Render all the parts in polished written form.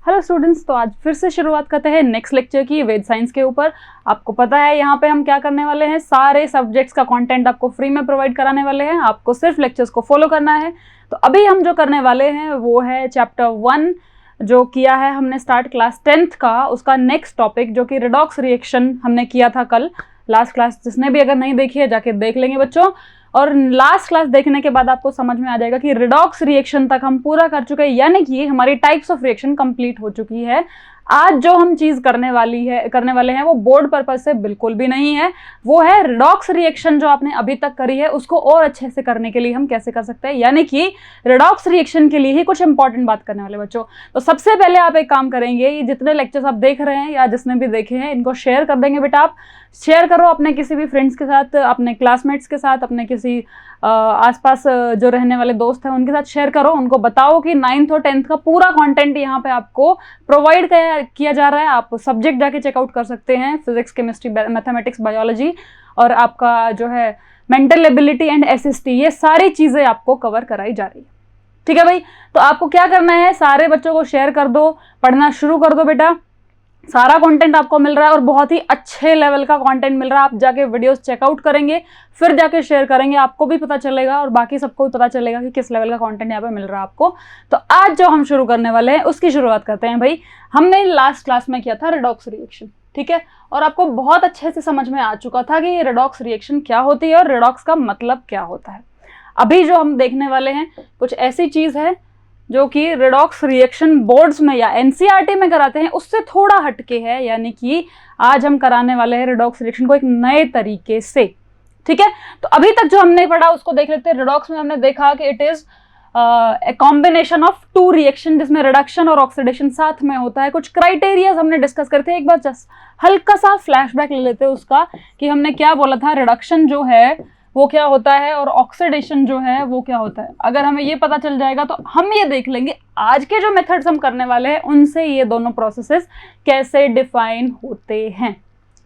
Hello students, तो आज फिर से शुरुआत करते हैं नेक्स्ट लेक्चर की वेद साइंस के ऊपर। आपको पता है यहाँ पे हम क्या करने वाले हैं, सारे सब्जेक्ट्स का कंटेंट आपको फ्री में प्रोवाइड कराने वाले हैं। आपको सिर्फ लेक्चर्स को फॉलो करना है। तो अभी हम जो करने वाले हैं वो है चैप्टर 1 जो किया है हमने स्टार्ट क्लास 10th का, उसका नेक्स्ट टॉपिक जो कि रिडॉक्स रिएक्शन हमने किया था कल लास्ट क्लास। जिसने भी अगर नहीं देखी है जाके देख लेंगे बच्चों। और लास्ट क्लास देखने के बाद आपको समझ में आ जाएगा कि रिडॉक्स रिएक्शन तक हम पूरा कर चुके हैं, यानी कि हमारी टाइप्स ऑफ रिएक्शन कंप्लीट हो चुकी है। आज जो हम चीज करने वाले हैं वो बोर्ड पर्पस से बिल्कुल भी नहीं है। वो है रिडॉक्स रिएक्शन जो आपने अभी तक करी है उसको और अच्छे से करने के लिए हम कैसे कर सकते हैं, यानी कि रिडॉक्स रिएक्शन के लिए ही कुछ इंपॉर्टेंट बात करने वाले बच्चों। तो सबसे पहले आप एक काम करेंगे, ये जितने लेक्चर्स आप देख रहे हैं या जिसने भी देखे हैं इनको शेयर कर देंगे बेटा। आप शेयर करो अपने किसी भी फ्रेंड्स के साथ, अपने क्लासमेट्स के साथ, अपने किसी आसपास जो रहने वाले दोस्त हैं उनके साथ शेयर करो। उनको बताओ कि 9th और 10th का पूरा कंटेंट यहाँ पे आपको प्रोवाइड किया जा रहा है। आप सब्जेक्ट जाके चेकआउट कर सकते हैं, फिजिक्स, केमिस्ट्री, मैथमेटिक्स, बायोलॉजी, और आपका जो है मेंटल एबिलिटी एंड एसएसटी, ये सारी चीज़ें आपको कवर कराई जा रही है। ठीक है भाई, तो आपको क्या करना है, सारे बच्चों को शेयर कर दो, पढ़ना शुरू कर दो बेटा। सारा कंटेंट आपको मिल रहा है और बहुत ही अच्छे लेवल का कंटेंट मिल रहा है। आप जाके वीडियोस चेकआउट करेंगे, फिर जाके शेयर करेंगे, आपको भी पता चलेगा और बाकी सबको भी पता चलेगा कि किस लेवल का कंटेंट यहाँ पे मिल रहा है आपको। तो आज जो हम शुरू करने वाले हैं उसकी शुरुआत करते हैं भाई। हमने लास्ट क्लास में किया था रिडॉक्स रिएक्शन, ठीक है, और आपको बहुत अच्छे से समझ में आ चुका था कि ये रिडॉक्स रिएक्शन क्या होती है और रिडॉक्स का मतलब क्या होता है। अभी जो हम देखने वाले हैं कुछ ऐसी चीज है जो कि रिडॉक्स रिएक्शन बोर्ड्स में या एनसीईआरटी में कराते हैं उससे थोड़ा हटके है, यानी कि आज हम कराने वाले हैं रिडॉक्स रिएक्शन को एक नए तरीके से। ठीक है, तो अभी तक जो हमने पढ़ा उसको देख लेते हैं। रिडॉक्स में हमने देखा कि it is a combination of two reaction जिसमें रिडक्शन और ऑक्सीडेशन साथ में होता है। कुछ क्राइटेरिया हमने डिस्कस करते हैं, एक बार जस्ट हल्का सा फ्लैशबैक ले लेते हैं उसका कि हमने क्या बोला था। रिडक्शन जो है वो क्या होता है और ऑक्सीडेशन जो है वो क्या होता है। अगर हमें ये पता चल जाएगा तो हम ये देख लेंगे आज के जो मेथड्स हम करने वाले हैं उनसे ये दोनों प्रोसेसेस कैसे डिफाइन होते हैं।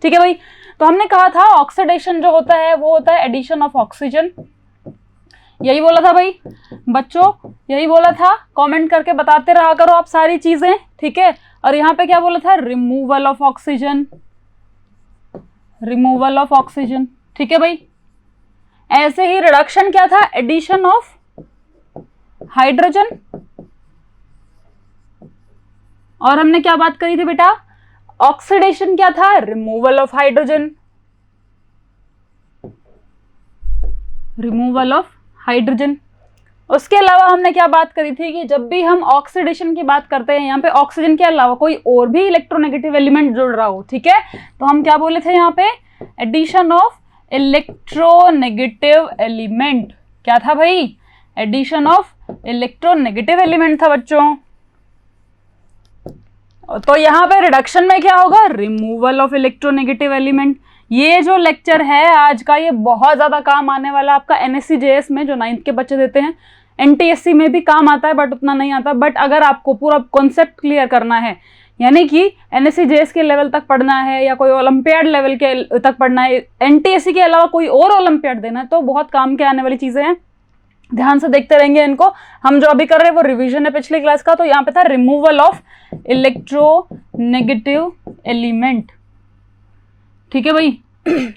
ठीक है भाई, तो हमने कहा था ऑक्सीडेशन जो होता है वो होता है एडिशन ऑफ ऑक्सीजन। यही बोला था भाई बच्चों, यही बोला था। कमेंट करके बताते रहा करो आप सारी चीजें, ठीक है। और यहाँ पे क्या बोला था, removal of oxygen, removal of oxygen. ठीक है भाई, ऐसे ही रिडक्शन क्या था, एडिशन ऑफ हाइड्रोजन। और हमने क्या बात करी थी बेटा, ऑक्सीडेशन क्या था, removal of hydrogen, removal of hydrogen. उसके अलावा हमने क्या बात करी थी कि जब भी हम ऑक्सीडेशन की बात करते हैं यहाँ पे ऑक्सीजन के अलावा कोई और भी इलेक्ट्रोनेगेटिव एलिमेंट जुड़ रहा हो, ठीक है, तो हम क्या बोले थे यहाँ पे, एडिशन ऑफ इलेक्ट्रोनेगेटिव एलिमेंट। क्या था भाई, एडिशन ऑफ इलेक्ट्रोनेगेटिव एलिमेंट था बच्चों। तो यहाँ पे रिडक्शन में क्या होगा, रिमूवल ऑफ इलेक्ट्रोनेगेटिव एलिमेंट। ये जो लेक्चर है आज का ये बहुत ज्यादा काम आने वाला आपका NSCJS में, जो 9th के बच्चे देते हैं। NTSC में भी काम आता है बट उतना नहीं आता। बट अगर आपको पूरा कॉन्सेप्ट क्लियर करना है, यानी कि NSCJS के लेवल तक पढ़ना है या कोई ओलंपियाड लेवल के तक पढ़ना है, NTSC के अलावा कोई और ओलंपियाड देना है, तो बहुत काम के आने वाली चीजें हैं। ध्यान से देखते रहेंगे इनको। हम जो अभी कर रहे हैं वो रिवीजन है पिछली क्लास का। तो यहाँ पे था रिमूवल ऑफ इलेक्ट्रोनेगेटिव एलिमेंट। ठीक है भाई,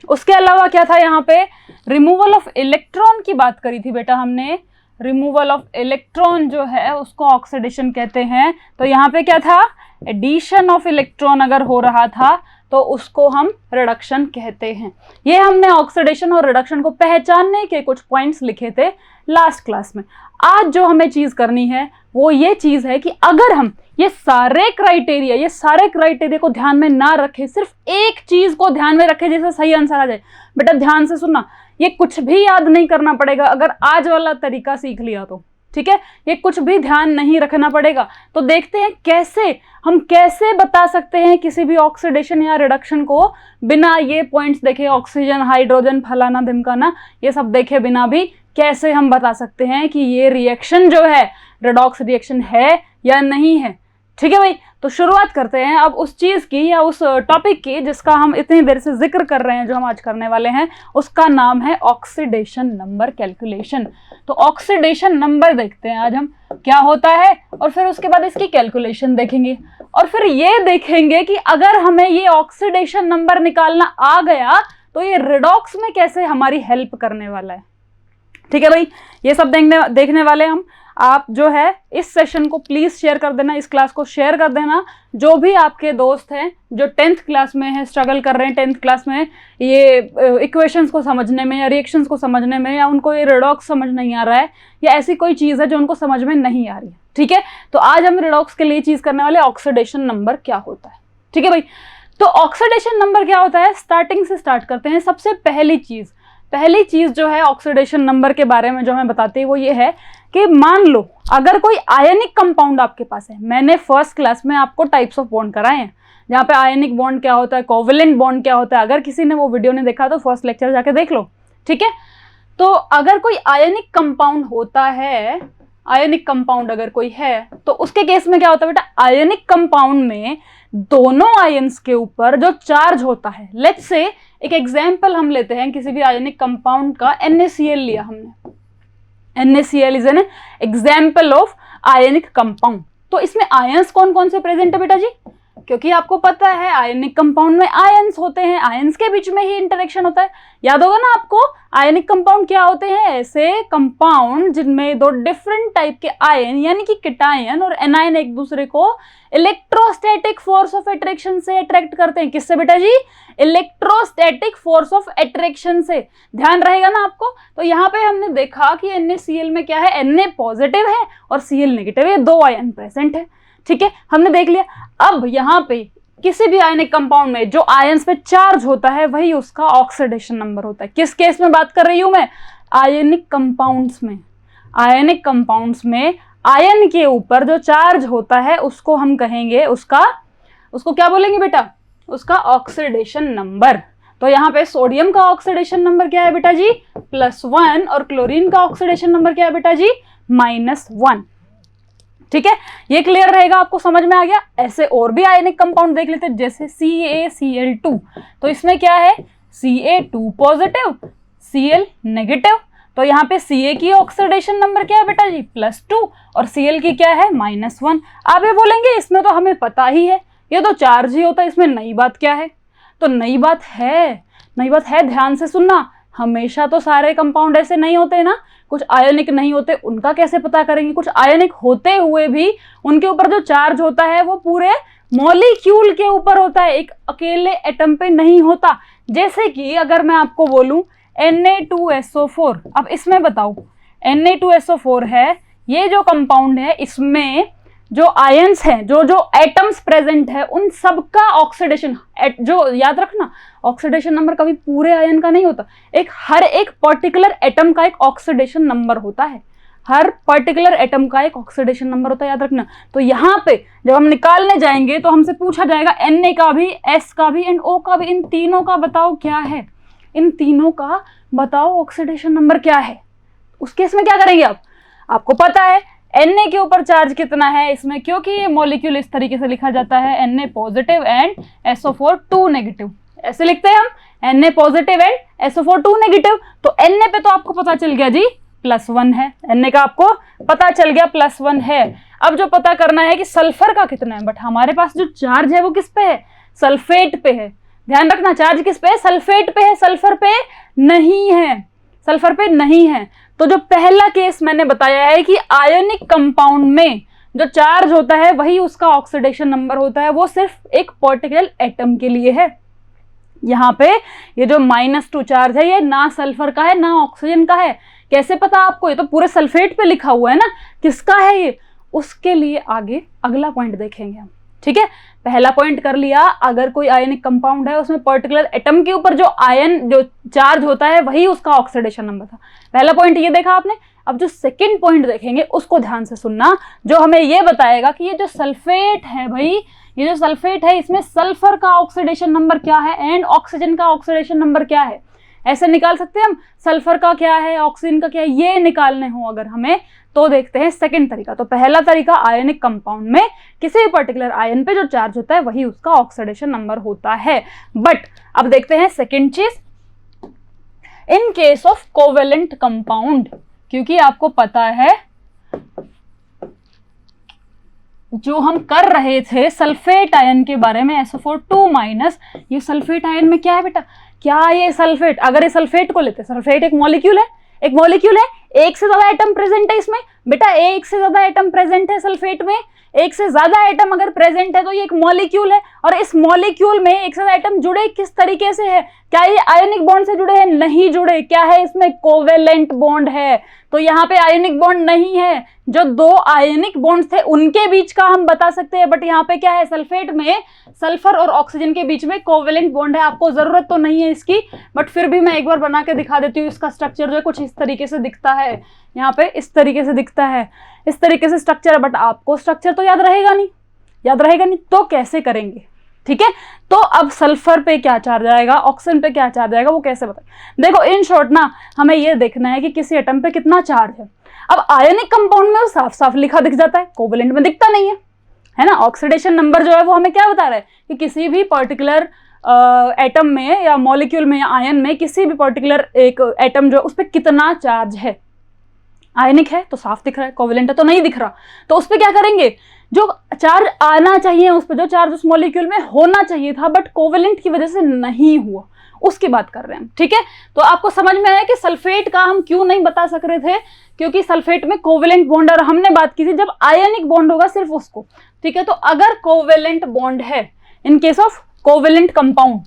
उसके अलावा क्या था, यहाँ पे रिमूवल ऑफ इलेक्ट्रॉन की बात करी थी बेटा हमने। रिमूवल ऑफ इलेक्ट्रॉन जो है उसको ऑक्सीडेशन कहते हैं। तो यहाँ पे क्या था, एडिशन ऑफ इलेक्ट्रॉन अगर हो रहा था तो उसको हम रिडक्शन कहते हैं। ये हमने ऑक्सीडेशन और रिडक्शन को पहचानने के कुछ पॉइंट्स लिखे थे लास्ट क्लास में। आज जो हमें चीज करनी है वो ये चीज है कि अगर हम ये सारे क्राइटेरिया को ध्यान में ना रखें, सिर्फ एक चीज को ध्यान में रखें जिससे सही आंसर आ जाए। बेटा ध्यान से सुनना, ये कुछ भी याद नहीं करना पड़ेगा अगर आज वाला तरीका सीख लिया तो, ठीक है। ये कुछ भी ध्यान नहीं रखना पड़ेगा। तो देखते हैं कैसे बता सकते हैं किसी भी ऑक्सीडेशन या रिडक्शन को बिना ये पॉइंट्स देखे, ऑक्सीजन, हाइड्रोजन, फलाना ढिमकाना, ये सब देखे बिना भी कैसे हम बता सकते हैं कि ये रिएक्शन जो है रिडॉक्स रिएक्शन है या नहीं है। ठीक है भाई, तो शुरुआत करते हैं अब उस चीज की या उस टॉपिक की जिसका हम इतनी देर से जिक्र कर रहे हैं, जो हम आज करने वाले हैं। उसका नाम है ऑक्सीडेशन नंबर कैलकुलेशन। तो ऑक्सीडेशन नंबर देखते हैं आज हम क्या होता है, और फिर उसके बाद इसकी कैलकुलेशन देखेंगे, और फिर ये देखेंगे कि अगर हमें ये ऑक्सीडेशन नंबर निकालना आ गया तो ये रिडॉक्स में कैसे हमारी हेल्प करने वाला है। ठीक है भाई, ये सब देखने वाले हम। आप जो है इस सेशन को प्लीज शेयर कर देना, इस क्लास को शेयर कर देना। जो भी आपके दोस्त हैं जो 10th क्लास में है, स्ट्रगल कर रहे हैं 10th क्लास में ये इक्वेशंस को समझने में या रिएक्शंस को समझने में, या उनको ये रिडॉक्स समझ नहीं आ रहा है, या ऐसी कोई चीज़ है जो उनको समझ में नहीं आ रही है। ठीक है, तो आज हम रिडॉक्स के लिए चीज़ करने वाले ऑक्सीडेशन नंबर क्या होता है। ठीक है भाई, तो ऑक्सीडेशन नंबर क्या होता है, स्टार्टिंग से स्टार्ट करते हैं। सबसे पहली चीज़ जो है ऑक्सीडेशन नंबर के बारे में जो हमें बताती है वो ये है कि मान लो अगर कोई आयनिक कंपाउंड आपके पास है। मैंने फर्स्ट क्लास में आपको टाइप्स ऑफ बॉन्ड कराए हैं, जहाँ पे आयनिक बॉन्ड क्या होता है, कोवेलेंट बॉन्ड क्या होता है। अगर किसी ने वो वीडियो नहीं देखा तो फर्स्ट लेक्चर जाके देख लो। ठीक है, तो अगर कोई आयनिक कंपाउंड होता है, आयनिक कंपाउंड अगर कोई है तो उसके केस में क्या होता है बेटा, आयनिक कंपाउंड में दोनों आयंस के ऊपर जो चार्ज होता है, लेट्स से एक एग्जाम्पल हम लेते हैं किसी भी आयनिक कंपाउंड का, NaCl लिया हमने। NaCl is an example of ionic compound. तो इसमें आयंस कौन कौन से प्रेजेंट है बेटा जी, क्योंकि आपको पता है आयनिक कंपाउंड में आयंस होते हैं, आयंस के बीच में ही इंटरेक्शन होता है। याद होगा ना आपको, आयनिक कंपाउंड क्या होते हैं, ऐसे कंपाउंड जिनमें दो डिफरेंट टाइप के आयन यानी कि केटायन और एनायन एक दूसरे को इलेक्ट्रोस्टैटिक फोर्स ऑफ अट्रैक्शन से अट्रैक्ट करते हैं। किससे बेटा जी, इलेक्ट्रोस्टैटिक फोर्स ऑफ अट्रैक्शन से। ध्यान रहेगा ना आपको। तो यहाँ पे हमने देखा कि NaCl में क्या है, Na पॉजिटिव है और Cl नेगेटिव है, दो आयन प्रेजेंट है। ठीक है, हमने देख लिया। अब यहाँ पे किसी भी आयनिक कंपाउंड में जो आयन्स पे चार्ज होता है वही उसका ऑक्सीडेशन नंबर होता है। किस केस में बात कर रही हूं मैं, आयनिक कंपाउंड्स में। आयनिक कंपाउंड्स में आयन के ऊपर जो चार्ज होता है उसको हम कहेंगे, उसको क्या बोलेंगे बेटा, उसका ऑक्सीडेशन नंबर। तो यहाँ पे सोडियम का ऑक्सीडेशन नंबर क्या है बेटा जी, +1, और क्लोरीन का ऑक्सीडेशन नंबर क्या है बेटा जी, -1। ठीक है, ये क्लियर रहेगा, आपको समझ में आ गया। ऐसे और भी आयनिक कंपाउंड देख लेते हैं, जैसे CaCl2। तो इसमें क्या है, Ca2 पॉजिटिव, Cl नेगेटिव। तो यहाँ पे Ca की ऑक्सीडेशन नंबर क्या है बेटा जी, +2, और Cl की क्या है, -1। आप ये बोलेंगे इसमें तो हमें पता ही है, ये तो चार्ज ही होता है, इसमें नई बात क्या है। तो नई बात है, ध्यान से सुनना। हमेशा तो सारे कंपाउंड ऐसे नहीं होते ना, कुछ आयनिक नहीं होते, उनका कैसे पता करेंगे। कुछ आयनिक होते हुए भी उनके ऊपर जो चार्ज होता है वो पूरे मॉलिक्यूल के ऊपर होता है, एक अकेले एटम पे नहीं होता। जैसे कि अगर मैं आपको बोलूं Na2SO4, अब इसमें बताओ Na2SO4 है, ये जो कंपाउंड है इसमें जो आयंस हैं, जो एटम्स प्रेजेंट है, उन सबका ऑक्सीडेशन, जो याद रखना ऑक्सीडेशन नंबर कभी पूरे आयन का नहीं होता, हर एक पर्टिकुलर एटम का एक ऑक्सीडेशन नंबर होता है। हर पर्टिकुलर एटम का एक ऑक्सीडेशन नंबर होता है, याद रखना। तो यहाँ पे जब हम निकालने जाएंगे तो हमसे पूछा जाएगा Na का भी, S का भी एंड O का भी, इन तीनों का बताओ क्या है, इन तीनों का बताओ ऑक्सीडेशन नंबर क्या है। उस केस में क्या करेंगे आप, आपको पता है Na के ऊपर चार्ज कितना है इसमें, क्योंकि ये मॉलिक्यूल इस तरीके से लिखा जाता है, Na positive and SO4 2 negative, ऐसे लिखते हैं हम, Na positive and SO4 2 negative. तो Na पे तो आपको पता चल गया जी +1 है, Na का आपको पता चल गया +1 है। अब जो पता करना है कि सल्फर का कितना है, बट हमारे पास जो चार्ज है वो किस पे है, सल्फेट पे है। ध्यान रखना, चार्ज किस पे है, सल्फेट पे है, सल्फर पे नहीं है, सल्फर पे नहीं है। तो जो पहला केस मैंने बताया है कि आयनिक कंपाउंड में जो चार्ज होता है वही उसका ऑक्सीडेशन नंबर होता है, वो सिर्फ एक पर्टिकुलर एटम के लिए है। यहाँ पे ये जो -2 चार्ज है ये ना सल्फर का है ना ऑक्सीजन का है। कैसे पता आपको, ये तो पूरे सल्फेट पे लिखा हुआ है ना, किसका है ये, उसके लिए आगे अगला पॉइंट देखेंगे हम। ठीक है, पहला पॉइंट कर लिया, अगर कोई आयनिक कंपाउंड है उसमें पर्टिकुलर एटम के ऊपर जो चार्ज होता है वही उसका ऑक्सीडेशन नंबर था। पहला पॉइंट ये देखा आपने। अब जो सेकंड पॉइंट देखेंगे उसको ध्यान से सुनना, जो हमें ये बताएगा कि ये जो सल्फेट है भाई, ये जो सल्फेट है इसमें सल्फर का ऑक्सीडेशन नंबर क्या है एंड ऑक्सीजन का ऑक्सीडेशन नंबर क्या है। ऐसे निकाल सकते हैं हम, सल्फर का क्या है, ऑक्सीजन का क्या है, ये निकालने हो अगर हमें, तो देखते हैं सेकंड तरीका। तो पहला तरीका, आयनिक कंपाउंड में किसी भी पर्टिकुलर आयन पे जो चार्ज होता है वही उसका ऑक्सीडेशन नंबर होता है। बट अब देखते हैं सेकंड चीज, in case of covalent compound, क्योंकि आपको पता है जो हम कर रहे थे सल्फेट आयन के बारे में, SO4 ये सल्फेट आयन में क्या है बेटा, क्या ये सल्फेट, अगर ये सल्फेट को लेते, सल्फेट एक मॉलिक्यूल है, एक मॉलिक्यूल है, एक से ज्यादा एटम प्रेजेंट है इसमें बेटा, एक से ज्यादा एटम प्रेजेंट है सल्फेट में, एक से ज्यादा एटम अगर प्रेजेंट है तो ये एक मॉलिक्यूल है, और इस मॉलिक्यूल में एक से ज्यादा एटम जुड़े किस तरीके से है, क्या ये आयनिक बॉन्ड से जुड़े हैं, नहीं जुड़े, क्या है इसमें, कोवेलेंट बॉन्ड है। तो यहाँ पे आयनिक बॉन्ड नहीं है, जो दो आयनिक बॉन्ड थे उनके बीच का हम बता सकते हैं, बट यहाँ पे क्या है, सल्फेट में सल्फर और ऑक्सीजन के बीच में कोवेलेंट बॉन्ड है। आपको जरूरत तो नहीं है इसकी, बट फिर भी मैं एक बार बना के दिखा देती हूँ। इसका स्ट्रक्चर जो है कुछ इस तरीके से दिखता है, यहाँ पे इस तरीके से दिखता है, इस तरीके से स्ट्रक्चर है, बट आपको स्ट्रक्चर तो याद रहेगा नहीं, तो कैसे करेंगे, ठीक है। तो अब सल्फर पे क्या चार्ज आएगा, ऑक्सीजन पे क्या चार्ज आएगा, वो कैसे बताएं। देखो इन शॉर्ट ना हमें ये देखना है कि किसी एटम पे कितना चार्ज है। अब आयनिक कंपाउंड में वो साफ साफ लिखा दिख जाता है, कोवेलेंट में दिखता नहीं है ना। ऑक्सीडेशन नंबर जो है वो हमें क्या बता रहा है कि किसी भी पर्टिकुलर एटम में या मॉलिक्यूल में या आयन में किसी भी पर्टिकुलर एक एटम जो है उस पर कितना चार्ज है। आयनिक है तो साफ दिख रहा है, कोवेलेंट है तो नहीं दिख रहा। तो उस पर क्या करेंगे, जो चार्ज आना चाहिए उस पर, जो चार्ज उस मॉलिक्यूल में होना चाहिए था बट कोवेलेंट की वजह से नहीं हुआ, उसकी बात कर रहे हैं, ठीक है। तो आपको समझ में आया कि सल्फेट का हम क्यों नहीं बता सक रहे थे, क्योंकि सल्फेट में कोवेलेंट बॉन्ड, और हमने बात की थी जब आयनिक बॉन्ड होगा सिर्फ उसको, ठीक है। तो अगर कोवेलेंट बॉन्ड है in case of covalent compound,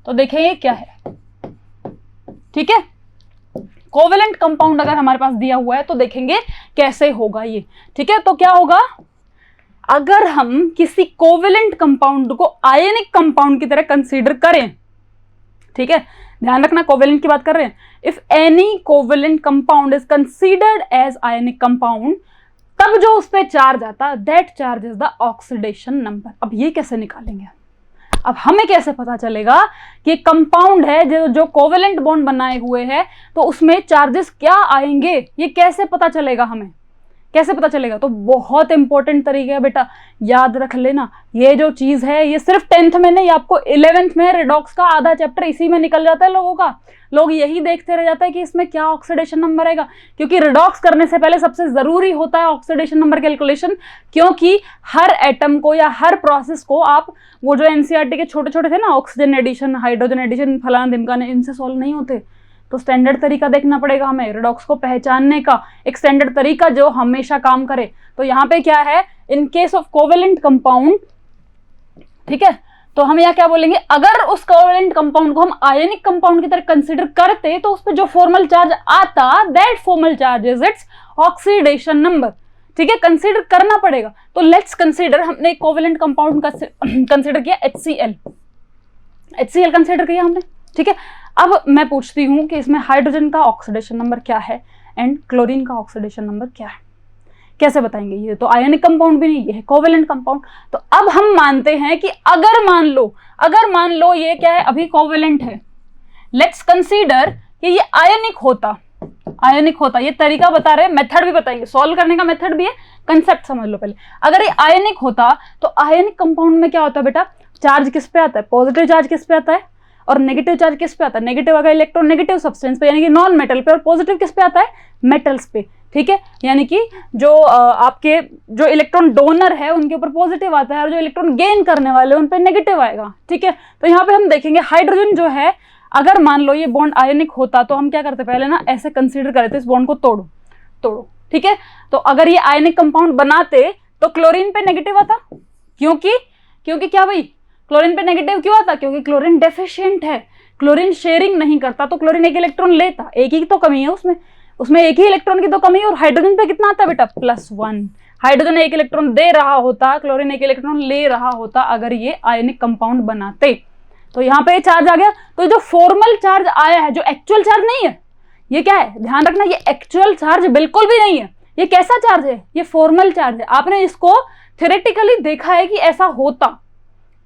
तो देखेंगे क्या है, ठीक है। कोवेलेंट कंपाउंड अगर हमारे पास दिया हुआ है तो देखेंगे कैसे होगा ये, ठीक है। तो क्या होगा, अगर हम किसी कोवेलेंट कंपाउंड को आयनिक कंपाउंड की तरह कंसीडर करें, ठीक है, ध्यान रखना कोवेलेंट की बात कर रहे हैं। If any covalent compound is considered as ionic compound, तब जो उस पर चार्ज आता है that charge is the oxidation number. अब ये कैसे निकालेंगे, अब हमें कैसे पता चलेगा कि कंपाउंड है जो कोवेलेंट बॉन्ड बनाए हुए है तो उसमें चार्जेस क्या आएंगे, ये कैसे पता चलेगा, हमें कैसे पता चलेगा। तो बहुत इंपॉर्टेंट तरीका है बेटा, याद रख लेना। ये जो चीज है ये सिर्फ 10th में नहीं, आपको 11th में रिडॉक्स का आधा चैप्टर इसी में निकल जाता है लोगों का। लोग यही देखते रह जाते हैं कि इसमें क्या ऑक्सीडेशन नंबर आएगा, क्योंकि रिडॉक्स करने से पहले सबसे जरूरी होता है ऑक्सीडेशन नंबर कैलकुलेशन, क्योंकि हर एटम को या हर प्रोसेस को आप वो जो एनसीईआरटी के छोटे छोटे थे ना, ऑक्सीजन एडिशन, हाइड्रोजन एडिशन, फलाना ढिमकाना, इनसे सॉल्व नहीं होते। तो स्टैंडर्ड तरीका देखना पड़ेगा हमें रिडॉक्स को पहचानने का, एक स्टैंडर्ड तरीका जो हमेशा काम करे। तो यहाँ पे क्या है, in case of covalent compound, ठीक है, तो हम यहाँ क्या बोलेंगे, अगर उस कोवेलेंट कंपाउंड को हम आयनिक कंपाउंड की तरह कंसीडर करते तो उस पर जो फॉर्मल चार्ज आता that formal charge is its oxidation number, ठीक है, कंसीडर करना पड़ेगा। तो लेट्स कंसीडर, हमने कोवेलेंट कंपाउंड का कंसीडर किया HCl कंसीडर किया हमने, ठीक है। अब मैं पूछती हूं कि इसमें हाइड्रोजन का ऑक्सीडेशन नंबर क्या है एंड क्लोरीन का ऑक्सीडेशन नंबर क्या है, कैसे बताएंगे। ये तो आयनिक कंपाउंड भी नहीं, ये है कोवेलेंट कंपाउंड। तो अब हम मानते हैं कि अगर मान लो ये क्या है, अभी कोवेलेंट है, लेट्स कंसीडर कि ये आयनिक होता, ये तरीका बता रहे हैं, मेथड भी बताएंगे, सॉल्व करने का मेथड भी है, कंसेप्ट समझ लो पहले। अगर ये आयनिक होता तो आयनिक कंपाउंड में क्या होता है बेटा, चार्ज किस पे आता है, पॉजिटिव चार्ज किस पे आता है और नेगेटिव चार्ज किस पे आता है, नेगेटिव अगर इलेक्ट्रॉन नेगेटिव सब्सटेंस पे यानी कि नॉन मेटल पे, और पॉजिटिव किस पे आता है, मेटल्स पे, ठीक है। यानी कि जो आपके जो इलेक्ट्रॉन डोनर है उनके ऊपर पॉजिटिव आता है और जो इलेक्ट्रॉन गेन करने वाले उन पे नेगेटिव आएगा, ठीक है। तो यहाँ पे हम देखेंगे हाइड्रोजन जो है, अगर मान लो ये बॉन्ड आयनिक होता तो हम क्या करते, पहले ना ऐसे कंसीडर करते, इस बॉन्ड को तोड़ो, ठीक है। तो अगर ये आयनिक कंपाउंड बनाते तो क्लोरीन पे नेगेटिव आता, क्योंकि क्या भाई, क्लोरीन पे नेगेटिव क्यों आता, क्योंकि क्लोरीन डेफिशिएंट है, क्लोरीन शेयरिंग नहीं करता, तो क्लोरीन एक इलेक्ट्रॉन लेता, एक ही तो कमी है उसमें एक ही इलेक्ट्रॉन की तो कमी है। और हाइड्रोजन पे कितना आता है बेटा, +1, हाइड्रोजन एक इलेक्ट्रॉन दे रहा होता, क्लोरीन एक इलेक्ट्रॉन ले रहा होता अगर ये आयनिक कंपाउंड बनाते। तो यहाँ पे चार्ज आ गया। तो जो फॉर्मल चार्ज आया है, जो एक्चुअल चार्ज नहीं है, ये क्या है, ध्यान रखना, ये एक्चुअल चार्ज बिल्कुल भी नहीं है। ये कैसा चार्ज है, ये फॉर्मल चार्ज है। आपने इसको थ्योरेटिकली देखा है कि ऐसा होता,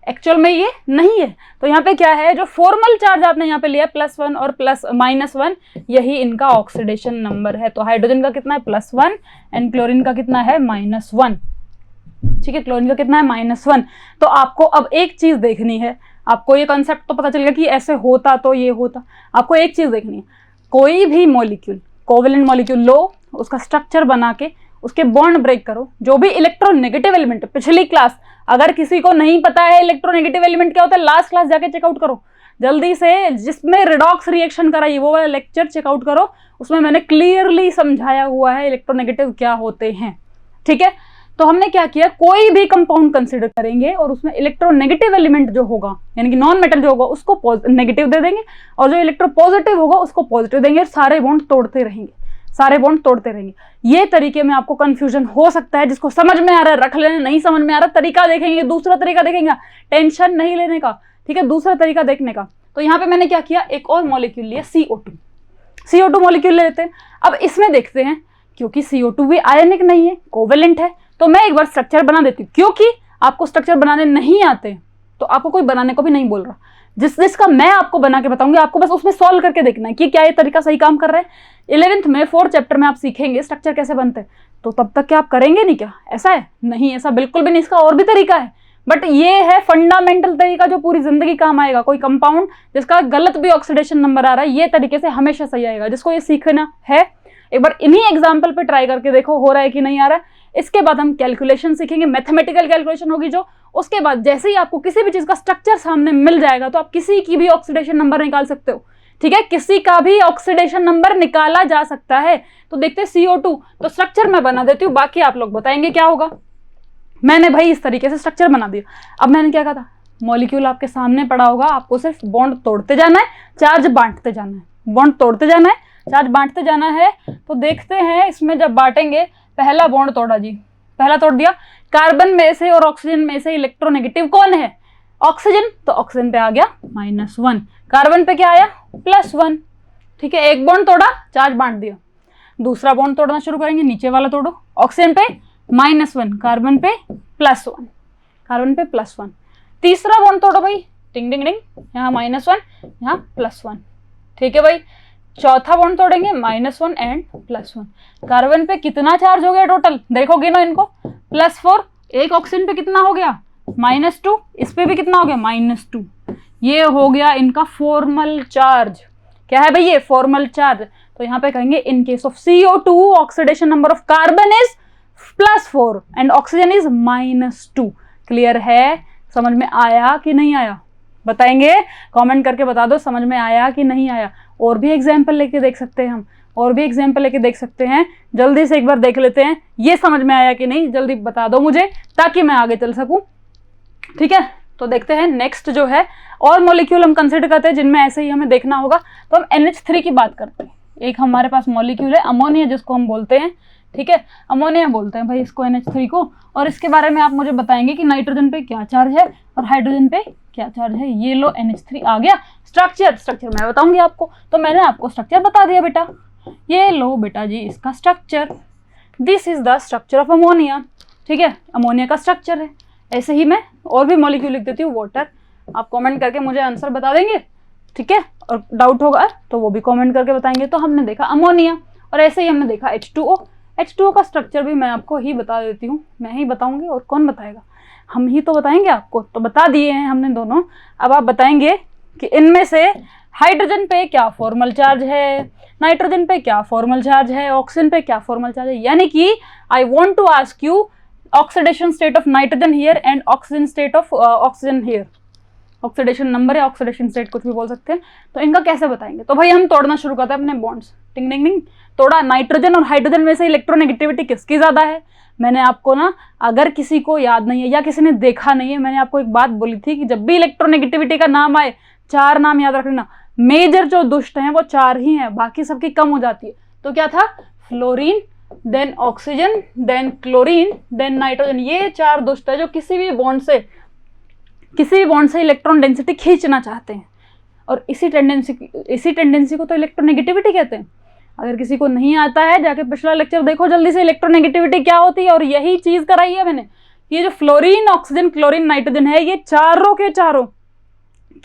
एक्चुअल में ये नहीं है। तो यहाँ पे क्या है, जो फॉर्मल चार्ज आपने यहाँ पे लिया +1 और -1, यही इनका ऑक्सीडेशन नंबर है। तो हाइड्रोजन का कितना है +1 एंड क्लोरीन का कितना है -1। ठीक है, क्लोरीन का कितना है -1। तो आपको अब एक चीज देखनी है, आपको ये कॉन्सेप्ट तो पता चल गया कि ऐसे होता तो ये होता। आपको एक चीज देखनी है, कोई भी मॉलिक्यूल, कोवेलेंट मॉलिक्यूल लो, उसका स्ट्रक्चर बना के उसके बॉन्ड ब्रेक करो, जो भी इलेक्ट्रोनेगेटिव एलिमेंट, पिछली क्लास अगर किसी को नहीं पता है इलेक्ट्रोनेगेटिव एलिमेंट क्या होता है, लास्ट क्लास जाके चेकआउट करो जल्दी से, जिसमें रिडॉक्स रिएक्शन कराई वो वाला लेक्चर चेकआउट करो, उसमें मैंने क्लियरली समझाया हुआ है इलेक्ट्रोनेगेटिव क्या होते हैं। ठीक है, तो हमने क्या किया, कोई भी कंपाउंड कंसिडर करेंगे और उसमें इलेक्ट्रोनेगेटिव एलिमेंट जो होगा यानी कि नॉन मेटल जो होगा उसको नेगेटिव दे देंगे, और जो इलेक्ट्रोपॉजिटिव होगा उसको पॉजिटिव देंगे, और सारे बॉन्ड तोड़ते रहेंगे, सारे बॉन्ड तोड़ते रहेंगे। ये तरीके में आपको कंफ्यूजन हो सकता है, जिसको समझ में आ रहा है रख लेना, नहीं समझ में आ रहा तरीका देखेंगे, दूसरा तरीका देखेंगे, टेंशन नहीं लेने का। ठीक है, दूसरा तरीका देखने का। तो यहाँ पे मैंने क्या किया, एक और मॉलिक्यूल लिया CO2 मॉलिक्यूल ले लेते हैं। अब इसमें देखते हैं, क्योंकि CO2 भी आयनिक नहीं है, कोवेलेंट है, तो मैं एक बार स्ट्रक्चर बना देती हूँ, क्योंकि आपको स्ट्रक्चर बनाने नहीं आते तो आपको कोई बनाने को भी नहीं बोल रहा, जिसका मैं आपको बना के बताऊंगी, आपको बस उसमें सॉल्व करके देखना है कि क्या ये तरीका सही काम कर रहा है। 11th में 4th चैप्टर में आप सीखेंगे स्ट्रक्चर कैसे बनते हैं, तो तब तक क्या आप करेंगे नहीं क्या? ऐसा है? नहीं, ऐसा बिल्कुल भी नहीं, इसका और भी तरीका है, बट ये है फंडामेंटल तरीका जो पूरी जिंदगी काम आएगा। कोई कंपाउंड जिसका गलत भी ऑक्सीडेशन नंबर आ रहा है, ये तरीके से हमेशा सही आएगा। जिसको ये सीखना है, एक बार इन्हीं एग्जाम्पल पे ट्राई करके देखो हो रहा है कि नहीं आ रहा है। इसके बाद हम कैलकुलेशन सीखेंगे, मैथमेटिकल कैलकुलेशन होगी जो, उसके बाद जैसे ही आपको किसी भी चीज का स्ट्रक्चर सामने मिल जाएगा तो आप किसी की भी ऑक्सीडेशन नंबर निकाल सकते हो। ठीक है, किसी का भी ऑक्सीडेशन नंबर निकाला जा सकता है। तो देखते हैं CO2, तो स्ट्रक्चर मैं बना देती हूँ, बाकी आप लोग बताएंगे क्या होगा। मैंने भाई इस तरीके से स्ट्रक्चर बना दिया। अब मैंने क्या कहा था, मॉलिक्यूल आपके सामने पड़ा होगा, आपको सिर्फ बॉन्ड तोड़ते जाना है, चार्ज बांटते जाना है, बॉन्ड तोड़ते जाना है, चार्ज बांटते जाना है। तो देखते हैं इसमें जब बांटेंगे, पहला बॉन्ड तोड़ा जी, पहला तोड़ दिया। कार्बन में से और ऑक्सीजन में से इलेक्ट्रोनेगेटिव कौन है? ऑक्सीजन, तो ऑक्सीजन पे आ गया -1, कार्बन पे क्या आया +1। ठीक है, एक बॉन्ड तोड़ा, चार्ज बांट दिया। दूसरा बॉन्ड तोड़ना शुरू करेंगे, नीचे वाला तोड़ो, ऑक्सीजन पे -1, कार्बन पे +1, कार्बन पे +1। तीसरा बॉन्ड तोड़ो भाई, टिंग टिंग टिंग, यहाँ -1, यहाँ +1। ठीक है भाई, चौथा बॉन्ड तोड़ेंगे, -1 एंड +1। कार्बन पे कितना चार्ज हो गया टोटल, देखोगे ना इनको, +4। एक ऑक्सीजन पे कितना हो गया -2, इस पे भी कितना हो गया -2। ये हो गया इनका फॉर्मल चार्ज। क्या है भाई ये? Formal charge. तो यहाँ पे कहेंगे in case of CO2 oxidation number of carbon is +4 and oxygen is -2। Clear है? समझ में आया कि नहीं आया? बताएंगे, कमेंट करके बता दो समझ में आया कि नहीं आया। और भी एग्जाम्पल लेके देख सकते हैं हम, और भी एग्जाम्पल लेके देख सकते हैं। जल्दी से एक बार देख लेते हैं ये समझ में आया कि नहीं, जल्दी बता दो मुझे ताकि मैं आगे चल सकूं। ठीक है, तो देखते हैं नेक्स्ट जो है और मॉलिक्यूल हम कंसिडर करते हैं जिनमें ऐसे ही हमें देखना होगा। तो हम NH3 की बात करते हैं। एक हमारे पास मॉलिक्यूल है अमोनिया, जिसको हम बोलते हैं, ठीक है, अमोनिया बोलते हैं भाई इसको, NH3 को। और इसके बारे में आप मुझे बताएंगे कि नाइट्रोजन पे क्या चार्ज है और हाइड्रोजन पे क्या चार्ज है। ये लो NH3 आ गया। स्ट्रक्चर मैं बताऊंगी आपको, तो मैंने आपको स्ट्रक्चर बता दिया बेटा। ये लो बेटा जी इसका structure, this is the structure of ammonia. ठीक है, अमोनिया का स्ट्रक्चर है। ऐसे ही मैं और भी मॉलिक्यूल लिख देती हूँ, वाटर। आप कमेंट करके मुझे आंसर बता देंगे, ठीक है, और डाउट होगा तो वो भी कमेंट करके बताएंगे। तो हमने देखा अमोनिया, और ऐसे ही हमने देखा H2O का स्ट्रक्चर भी मैं आपको ही बता देती हूँ, मैं ही बताऊंगी और कौन बताएगा, हम ही तो बताएंगे आपको। तो बता दिए हैं हमने दोनों। अब आप बताएंगे कि इनमें से हाइड्रोजन पे क्या फॉर्मल चार्ज है, नाइट्रोजन पे क्या फॉर्मल चार्ज है, ऑक्सीजन पे क्या फॉर्मल चार्ज है। यानी कि I want to ask you oxidation state of nitrogen here and oxygen state of oxygen here. Oxidation number है, ऑक्सीडेशन स्टेट कुछ भी बोल सकते हैं। तो इनका कैसे बताएंगे? तो भाई हम तोड़ना शुरू करते हैं अपने बॉन्ड्स। टिंग टिंग टिंग, तोड़ा। नाइट्रोजन और हाइड्रोजन में से इलेक्ट्रोनेगेटिविटी किसकी ज्यादा है? मैंने आपको ना, अगर किसी को याद नहीं है या किसी ने देखा नहीं है, मैंने आपको एक बात बोली थी कि जब भी इलेक्ट्रोनेगेटिविटी का नाम आए 4 नाम याद रखना। मेजर जो दुष्ट हैं वो 4 ही हैं, बाकी सबकी कम हो जाती है। तो क्या था? Fluorine, then oxygen, then chlorine, then nitrogen. ये 4 दुष्ट है जो किसी भी बॉन्ड से इलेक्ट्रॉन डेंसिटी खींचना चाहते हैं, और इसी टेंडेंसी को तो इलेक्ट्रोनेगेटिविटी कहते हैं। अगर किसी को नहीं आता है, जाके पिछला लेक्चर देखो जल्दी से, इलेक्ट्रोनेगेटिविटी क्या होती है। और यही चीज कराई है मैंने ये जो फ्लोरीन, ऑक्सीजन, क्लोरीन, नाइट्रोजन है, ये चारों के चारों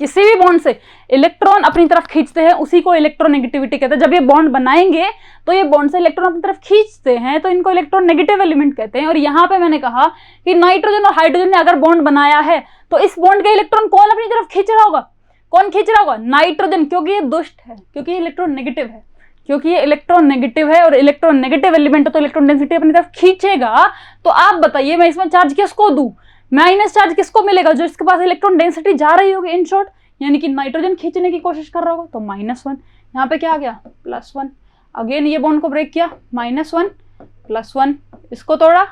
किसी भी बॉन्ड से इलेक्ट्रॉन अपनी तरफ खींचते हैं, उसी को इलेक्ट्रोनेगेटिविटी कहते हैं। जब ये बॉन्ड बनाएंगे तो ये बॉन्ड से इलेक्ट्रॉन अपनी तरफ खींचते हैं, तो इनको इलेक्ट्रोनेगेटिव एलिमेंट कहते हैं। और यहाँ पे मैंने कहा कि नाइट्रोजन और हाइड्रोजन ने अगर बॉन्ड बनाया है तो इस बॉन्ड के इलेक्ट्रॉन कौन अपनी तरफ खींच रहा होगा? कौन खींच रहा होगा? नाइट्रोजन, क्योंकि ये दुष्ट है, क्योंकि ये इलेक्ट्रोनेगेटिव है, क्योंकि ये इलेक्ट्रोनेगेटिव है और इलेक्ट्रोनेगेटिव एलिमेंट तो इलेक्ट्रॉन डेंसिटी अपनी तरफ खींचेगा। तो आप बताइए मैं इसमें चार्ज किसको दूं? माइनस चार्ज किसको मिलेगा? जो इसके पास इलेक्ट्रॉन डेंसिटी जा रही होगी, इन शॉर्ट यानी कि नाइट्रोजन खींचने की कोशिश कर रहा होगा, तो -1। यहाँ पे क्या आ गया? +1। अगेन ये बॉन्ड को ब्रेक किया, -1 +1, इसको तोड़ा,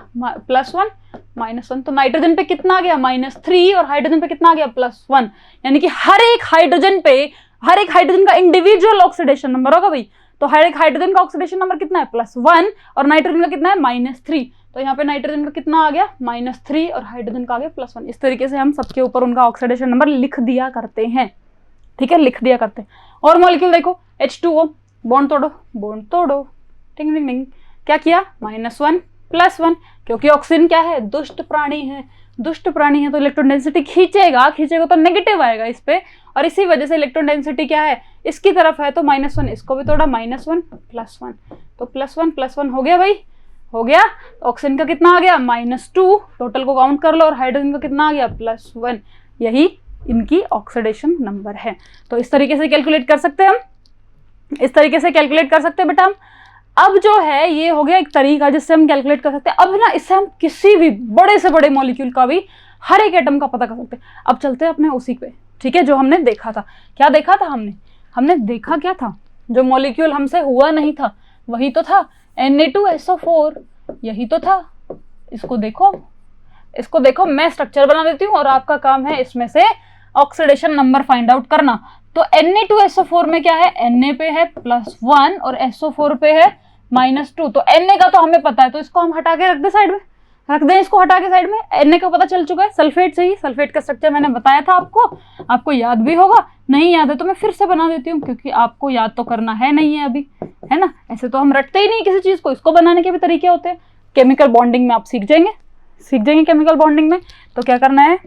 +1 -1। तो नाइट्रोजन पे कितना आ गया? -3, और हाइड्रोजन पे कितना आ गया? +1। यानी कि हर एक हाइड्रोजन का इंडिविजुअल ऑक्सीडेशन नंबर होगा भाई। तो हर एक हाइड्रोजन का ऑक्सीडेशन नंबर कितना है? +1, और नाइट्रोजन का कितना है? -3। तो यहाँ पे नाइट्रोजन का कितना आ गया? -3, और हाइड्रोजन का आ गया +1। इस तरीके से हम सबके ऊपर उनका ऑक्सीडेशन नंबर लिख दिया करते हैं, ठीक है, लिख दिया करते हैं। और मॉलिक्यूल देखो, H2O, बॉन्ड तोड़ो, टिंग टिंग टिंग, क्या किया? -1 +1, क्योंकि ऑक्सीजन क्या है? दुष्ट प्राणी है तो इलेक्ट्रॉन डेंसिटी खींचेगा तो नेगेटिव आएगा इस पे, और इसी वजह से इलेक्ट्रॉन डेंसिटी क्या है? इसकी तरफ है, तो -1, इसको भी तोड़ा, -1 +1, तो +1 हो गया भाई, हो गया। ऑक्सीजन का कितना आ गया? -2, टोटल को काउंट कर लो, और हाइड्रोजन का कितना आ गया? +1। यही इनकी ऑक्सीडेशन नंबर है। तो इस तरीके से कैलकुलेट कर सकते हैं हम, इस तरीके से कैलकुलेट कर सकते हैं बेटा हम। अब जो है ये हो गया एक तरीका जिससे हम कैलकुलेट कर सकते हैं। अब ना इससे हम किसी भी बड़े से बड़े मॉलिक्यूल का भी हर एक एटम का पता कर सकते हैं। अब चलते हैं अपने उसी पे, ठीक है, जो हमने देखा था। क्या देखा था हमने देखा क्या था? जो मॉलिक्यूल हमसे हुआ नहीं था वही तो था Na2SO4, यही तो था। इसको देखो, मैं स्ट्रक्चर बना देती हूँ और आपका काम है इसमें से ऑक्सीडेशन नंबर फाइंड आउट करना। तो Na2SO4 में क्या है? Na पे है +1 और SO4 पे है -2। तो Na का तो हमें पता है, तो इसको हम हटा के रख दें इसको हटा के साइड में। Na का पता चल चुका है, सल्फेट से ही। सल्फेट का स्ट्रक्चर मैंने बताया था आपको याद भी होगा। नहीं याद है तो मैं फिर से बना देती हूँ, क्योंकि आपको याद तो करना है नहीं है अभी, है ना। ऐसे तो हम रटते ही नहीं किसी चीज को, इसको बनाने के भी तरीके होते हैं। केमिकल बॉन्डिंग में आप सीख जाएंगे केमिकल बॉन्डिंग में। तो क्या करना है?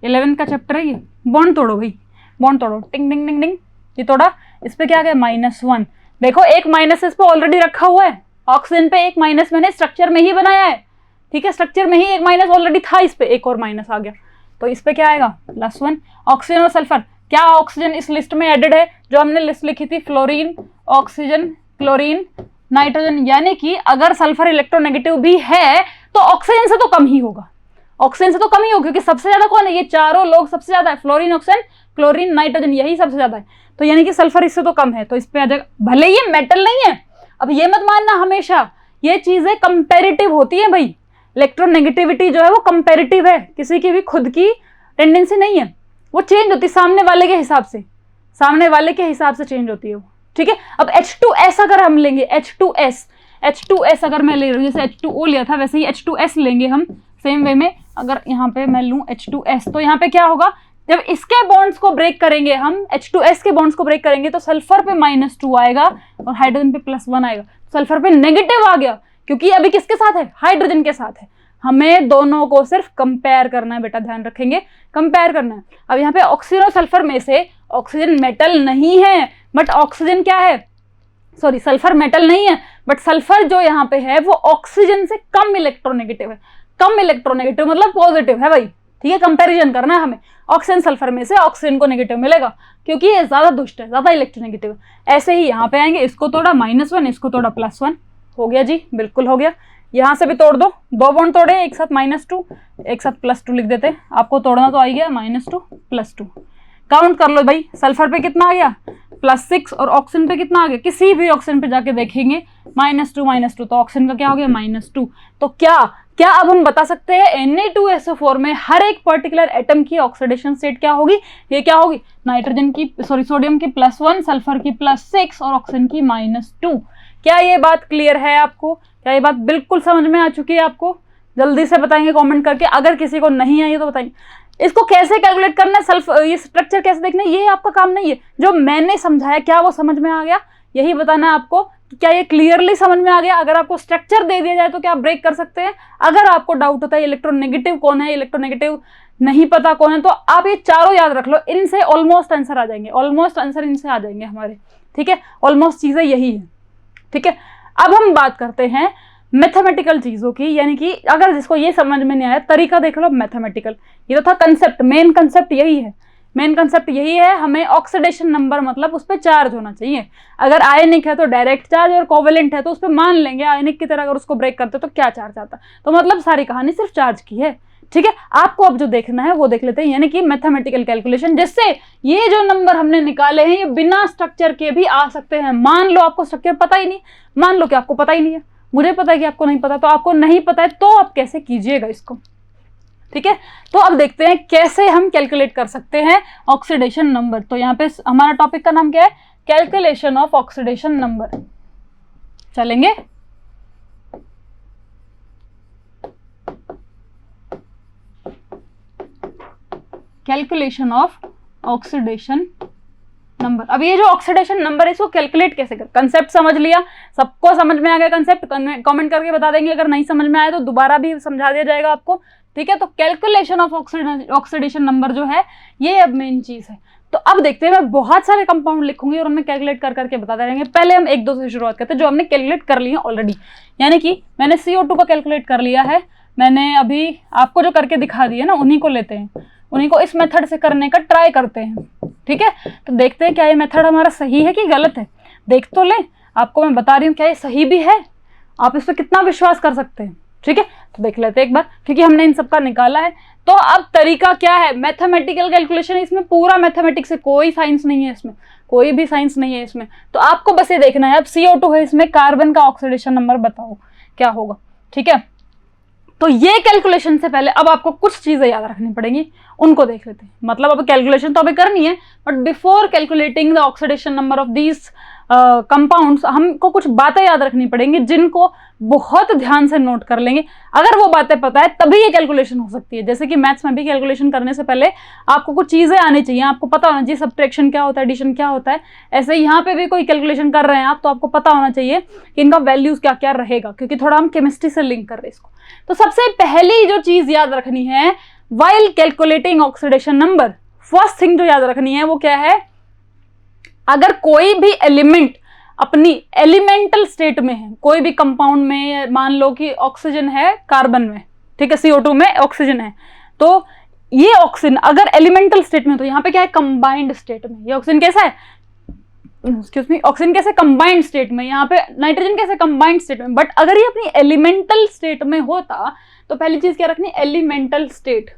11th का चैप्टर है ये। बॉन्ड तोड़ो भाई, बॉन्ड तोड़ो, टिंग टिंग टिंग टिंग, ये तोड़ा। इस पे क्या आ गया? -1। देखो एक माइनस इस पे ऑलरेडी रखा हुआ है, ऑक्सीजन पे एक माइनस मैंने स्ट्रक्चर में ही बनाया है, ठीक है, स्ट्रक्चर में ही एक माइनस ऑलरेडी था, इस पे एक और माइनस आ गया। तो इस पे क्या आएगा? +1। ऑक्सीजन और सल्फर, क्या ऑक्सीजन इस लिस्ट में एडेड है? जो हमने लिस्ट लिखी थी, फ्लोरीन, ऑक्सीजन, क्लोरीन, नाइट्रोजन। यानी कि अगर सल्फर इलेक्ट्रोनेगेटिव भी है तो ऑक्सीजन से तो कम ही होगा, क्योंकि सबसे ज्यादा कौन है? ये चारों लोग सबसे ज्यादा है, फ्लोरीन, ऑक्सीजन, क्लोरीन, नाइट्रोजन, यही सबसे ज्यादा है। तो यानी कि सल्फर इससे तो कम है, तो इस पे आ जाएगा। भले ये मेटल नहीं है, अब ये मत मानना, हमेशा ये चीजें कंपेरेटिव होती है भाई। इलेक्ट्रोनेगेटिविटी जो है वो कंपेरेटिव है, किसी की भी खुद की टेंडेंसी नहीं है, वो चेंज होती है सामने वाले के हिसाब से चेंज होती है वो, ठीक है। अब H2S अगर हम लेंगे, H2S अगर मैं ले रही हूँ, जैसे H2O लिया था वैसे ही H2S लेंगे हम सेम वे में। अगर यहाँ पे मैं लूँ H2S, तो यहाँ पे क्या होगा? जब इसके बॉन्ड्स को ब्रेक करेंगे हम, H2S के बॉन्ड्स को ब्रेक करेंगे, तो सल्फर पे -2 आएगा और हाइड्रोजन पे +1 आएगा। सल्फर पे नेगेटिव आ गया, क्योंकि अभी किसके साथ है? हाइड्रोजन के साथ है। हमें दोनों को सिर्फ कंपेयर करना है बेटा, ध्यान रखेंगे, कंपेयर करना है। अब यहाँ पे ऑक्सीजन और सल्फर में से ऑक्सीजन मेटल नहीं है, बट ऑक्सीजन क्या है? सॉरी, सल्फर मेटल नहीं है, बट सल्फर जो यहाँ पे है वो ऑक्सीजन से कम इलेक्ट्रोनेगेटिव है। कम इलेक्ट्रोनेगेटिव मतलब पॉजिटिव है भाई, ठीक है। कंपैरिजन करना है हमें, ऑक्सीजन सल्फर में से ऑक्सीजन को नेगेटिव मिलेगा, क्योंकि ये ज्यादा दुष्ट है, ज्यादा इलेक्ट्रोनेगेटिव है। ऐसे ही यहाँ पे आएंगे, इसको तोड़ा -1, इसको तोड़ा +1, हो गया जी, बिल्कुल हो गया। यहाँ से भी तोड़ दो, 2 बॉन्ड तोड़े, एक साथ -2, एक साथ +2 लिख देते। आपको तोड़ना तो आ गया, -2 +2, काउंट कर लो भाई। सल्फर पे कितना आ गया? +6, और ऑक्सीजन पे कितना आ गया? किसी भी ऑक्सीजन पे जाके देखेंगे -2, तो ऑक्सीजन का क्या हो गया? -2। तो क्या अब हम बता सकते हैं Na2SO4 में हर एक पर्टिकुलर एटम की ऑक्सीडेशन स्टेट क्या होगी? ये क्या होगी? सोडियम की +1, सल्फर की +6 और ऑक्सीजन की -2। क्या ये बात क्लियर है आपको? क्या ये बात बिल्कुल समझ में आ चुकी है आपको? जल्दी से बताएंगे कमेंट करके, अगर किसी को नहीं आई तो बताइए। इसको कैसे कैलकुलेट करना है, ये स्ट्रक्चर कैसे देखना है, ये आपका काम नहीं है। जो मैंने समझाया क्या वो समझ में आ गया, यही बताना है आपको क्या ये क्लियरली समझ में आ गया? अगर आपको स्ट्रक्चर दे दिया जाए तो क्या आप ब्रेक कर सकते हैं? अगर आपको डाउट होता है इलेक्ट्रोनेगेटिव कौन है, इलेक्ट्रोनेगेटिव नहीं पता कौन है, तो आप ये चारों याद रख लो, इनसे ऑलमोस्ट आंसर आ जाएंगे, ऑलमोस्ट आंसर इनसे आ जाएंगे हमारे, ठीक है? ऑलमोस्ट चीजें यही है, ठीक है? अब हम बात करते हैं मैथमेटिकल चीजों की, यानी कि अगर जिसको ये समझ में नहीं आया, तरीका देख लो मैथमेटिकल। ये तो था कंसेप्ट, मेन कंसेप्ट यही है, मेन कंसेप्ट यही है, हमें ऑक्सीडेशन नंबर मतलब उस पर चार्ज होना चाहिए। अगर आयनिक है तो डायरेक्ट चार्ज, और कोवेलेंट है तो उस पर मान लेंगे आयनिक की तरह अगर उसको ब्रेक करते तो क्या चार्ज आता। तो मतलब सारी कहानी सिर्फ चार्ज की है, ठीक है? आपको अब जो देखना है वो देख लेते हैं, यानी कि मैथमेटिकल कैलकुलेशन, जिससे ये जो नंबर हमने निकाले हैं ये बिना स्ट्रक्चर के भी आ सकते हैं। मान लो आपको स्ट्रक्चर पता ही नहीं, मान लो कि आपको पता ही नहीं है, मुझे पता है कि आपको नहीं पता, तो आपको नहीं पता है तो आप कैसे कीजिएगा इसको, ठीक है? तो अब देखते हैं कैसे हम कैलकुलेट कर सकते हैं ऑक्सीडेशन नंबर। तो यहाँ पे हमारा टॉपिक का नाम क्या है? Calculation of oxidation number. चलेंगे? Calculation of oxidation number. अब ये जो ऑक्सीडेशन नंबर है इसको कैलकुलेट कैसे कर, कंसेप्ट समझ लिया, सबको समझ में आ गया कंसेप्ट? कमेंट करके बता देंगे, अगर नहीं समझ में आया तो दोबारा भी समझा दिया जाएगा आपको, ठीक है? तो कैलकुलेशन ऑफ ऑक्सीडेशन नंबर जो है ये अब मेन चीज है। तो अब देखते हैं, मैं बहुत सारे कंपाउंड लिखूंगी और हमें कैलकुलेट कर करके बता देंगे। पहले हम 1-2 से शुरुआत करते हैं जो हमने कैलकुलेट कर लिए ऑलरेडी, यानी कि मैंने CO2 का कैलकुलेट कर लिया है, मैंने अभी आपको जो करके दिखा दिया ना उन्हीं को लेते हैं, उन्हीं को इस मेथड से करने का ट्राई करते हैं, ठीक है? तो देखते हैं क्या ये मेथड हमारा सही है कि गलत है, देख तो ले, आपको मैं बता रही हूँ क्या ये सही भी है, आप इस पर कितना विश्वास कर सकते हैं, ठीक है? तो देख लेते हैं एक बार, क्योंकि हमने इन सबका निकाला है। तो अब तरीका क्या है? मैथमेटिकल कैलकुलेशन, इसमें पूरा मैथमेटिक्स है, कोई साइंस नहीं है इसमें, कोई भी साइंस नहीं है इसमें। तो आपको बस ये देखना है, अब CO2 है, इसमें कार्बन का ऑक्सीडेशन नंबर बताओ क्या होगा, ठीक है? तो ये कैलकुलेशन से पहले अब आपको कुछ चीजें याद रखनी पड़ेंगी, उनको देख लेते हैं। मतलब अब कैलकुलेशन तो अभी करनी है, but before calculating the oxidation number of these compounds हमको कुछ बातें याद रखनी पड़ेंगी, जिनको बहुत ध्यान से नोट कर लेंगे। अगर वो बातें पता है तभी ये कैलकुलेशन हो सकती है। जैसे कि मैथ्स में भी कैलकुलेशन करने से पहले आपको कुछ चीजें आनी चाहिए, आपको पता होना चाहिए सब्ट्रैक्शन क्या होता है, एडिशन क्या होता है। ऐसे यहाँ पे भी कोई कैलकुलेशन कर रहे हैं आप, तो आपको पता होना चाहिए कि इनका वैल्यूज क्या क्या रहेगा, क्योंकि थोड़ा हम केमिस्ट्री से लिंक कर रहे हैं इसको। तो सबसे पहली जो चीज याद रखनी है while calculating oxidation number, first thing जो याद रखनी है वो क्या है? अगर कोई भी एलिमेंट अपनी एलिमेंटल स्टेट में है, कोई भी कंपाउंड में, मान लो कि ऑक्सीजन है कार्बन में, ठीक है, CO2 में ऑक्सीजन है, तो ये ऑक्सीजन अगर एलिमेंटल स्टेट में, तो यहाँ पे क्या है? कंबाइंड स्टेट में। ये ऑक्सीजन कैसा है? एक्सक्यूज मी, ऑक्सीजन कैसे? कंबाइंड स्टेट में। यहाँ पे नाइट्रोजन कैसे? कंबाइंड स्टेट में। बट अगर ये अपनी एलिमेंटल स्टेट में होता तो पहली चीज क्या रखनी? Elemental state.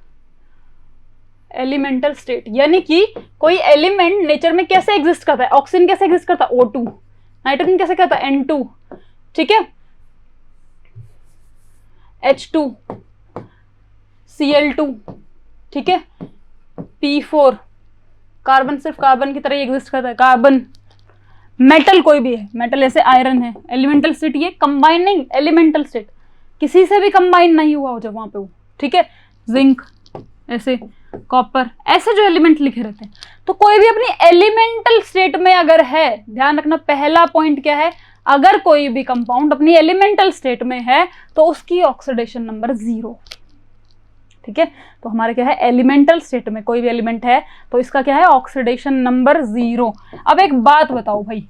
एलिमेंटल स्टेट यानी कि कोई एलिमेंट नेचर में कैसे एग्जिस्ट करता है? ऑक्सीजन कैसे एग्जिस्ट करता है? O2। नाइट्रोजन कैसे करता है? N2, ठीक है? H2, Cl2, ठीक है? P4। कार्बन सिर्फ कार्बन की तरह ही एग्जिस्ट करता है, कार्बन। मेटल कोई भी है, मेटल ऐसे आयरन है, एलिमेंटल स्टेट, ये कंबाइनिंग एलिमेंटल स्टेट, किसी से भी कंबाइन नहीं हुआ हो जब वहां पे वो, ठीक है? जिंक, ऐसे कॉपर, ऐसे जो एलिमेंट लिखे रहते हैं। तो कोई भी अपनी एलिमेंटल स्टेट में अगर है, ध्यान रखना पहला पॉइंट क्या है? अगर कोई भी कंपाउंड अपनी एलिमेंटल स्टेट में है तो उसकी ऑक्सीडेशन नंबर 0, ठीक है? तो हमारे क्या है? एलिमेंटल स्टेट में कोई भी एलिमेंट है तो इसका क्या है? Oxidation number 0। अब एक बात बताओ भाई,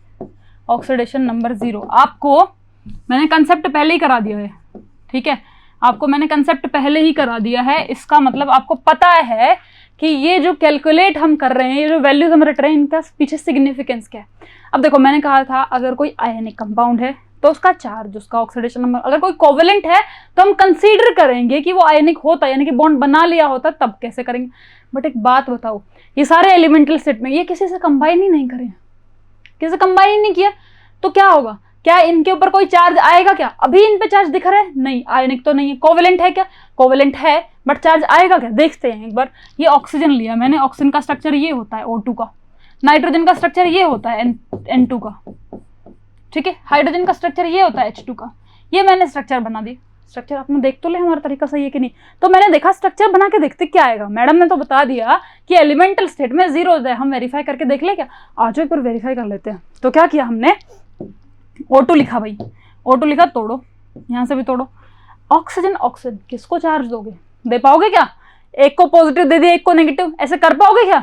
ऑक्सीडेशन नंबर 0 आपको मैंने कंसेप्ट पहले ही करा दिया है, ठीक है? आपको मैंने कंसेप्ट पहले ही करा दिया है, इसका मतलब आपको पता है कि ये जो कैलकुलेट हम कर रहे हैं, ये जो वैल्यूज हम रट रहे हैं, इनका पीछे सिग्निफिकेंस क्या है। अब देखो, मैंने कहा था अगर कोई आयनिक कंपाउंड है तो उसका चार्ज, उसका ऑक्सीडेशन नंबर, अगर कोई कोवेलेंट है तो हम कंसीडर करेंगे कि वो आयनिक होता, यानी कि बॉन्ड बना लिया होता, तब कैसे करेंगे। बट एक बात बताओ, ये सारे एलिमेंटल स्टेट में ये किसी से कंबाइन ही नहीं करे, किसी से कंबाइन ही नहीं किया, तो क्या होगा? क्या इनके ऊपर कोई चार्ज आएगा? क्या अभी इन पे चार्ज दिख रहा है? नहीं, आयनिक तो नहीं है। कोवेलेंट है क्या? कोवेलेंट है, बट चार्ज आएगा क्या? देखते हैं एक बार। ये ऑक्सीजन लिया मैंने, ऑक्सीजन का स्ट्रक्चर ये होता है O2 का, नाइट्रोजन का स्ट्रक्चर ये होता है N2 का, ठीक है? हाइड्रोजन का स्ट्रक्चर ये होता है H2 का। ये मैंने स्ट्रक्चर बना दी। स्ट्रक्चर आपने देख तो ले हमारा तरीका सही है कि नहीं। तो मैंने देखा स्ट्रक्चर बना के देखते क्या आएगा। मैडम ने तो बता दिया कि एलिमेंटल स्टेट में 0 है, हम वेरीफाई करके देख ले क्या? आज एक बार वेरीफाई कर लेते हैं। तो क्या किया हमने, O2 लिखा भाई, O2 लिखा, तोड़ो, यहाँ से भी तोड़ो। ऑक्सीजन, ऑक्सीजन किसको चार्ज दोगे? दे पाओगे क्या? एक को पॉजिटिव दे दिया, एक को नेगेटिव, ऐसे कर पाओगे क्या?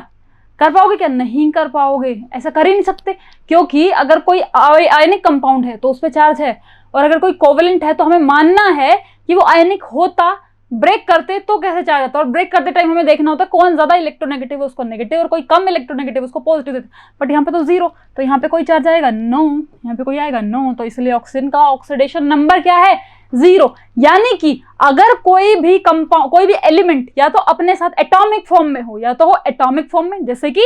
कर पाओगे क्या? नहीं कर पाओगे, ऐसा कर ही नहीं सकते, क्योंकि अगर कोई आयनिक कंपाउंड है तो उस पर चार्ज है, और अगर कोई कोवेलेंट है तो हमें मानना है कि वो आयनिक होता, ब्रेक करते तो कैसे चार्ज आता, और ब्रेक करते टाइम हमें देखना होता है कौन ज्यादा इलेक्ट्रोनेगेटिव है उसको नेगेटिव, और कोई कम इलेक्ट्रोनेगेटिव उसको पॉजिटिव देते। बट यहाँ पे तो जीरो, तो यहाँ पे कोई चार्ज आएगा? नो। यहाँ पे कोई आएगा? नो। तो इसलिए ऑक्सीजन का ऑक्सीडेशन नंबर क्या है? जीरो। यानी कि अगर कोई भी कंपाउंड, कोई भी एलिमेंट या तो अपने साथ एटॉमिक फॉर्म में हो या तो हो एटॉमिक फॉर्म में, जैसे कि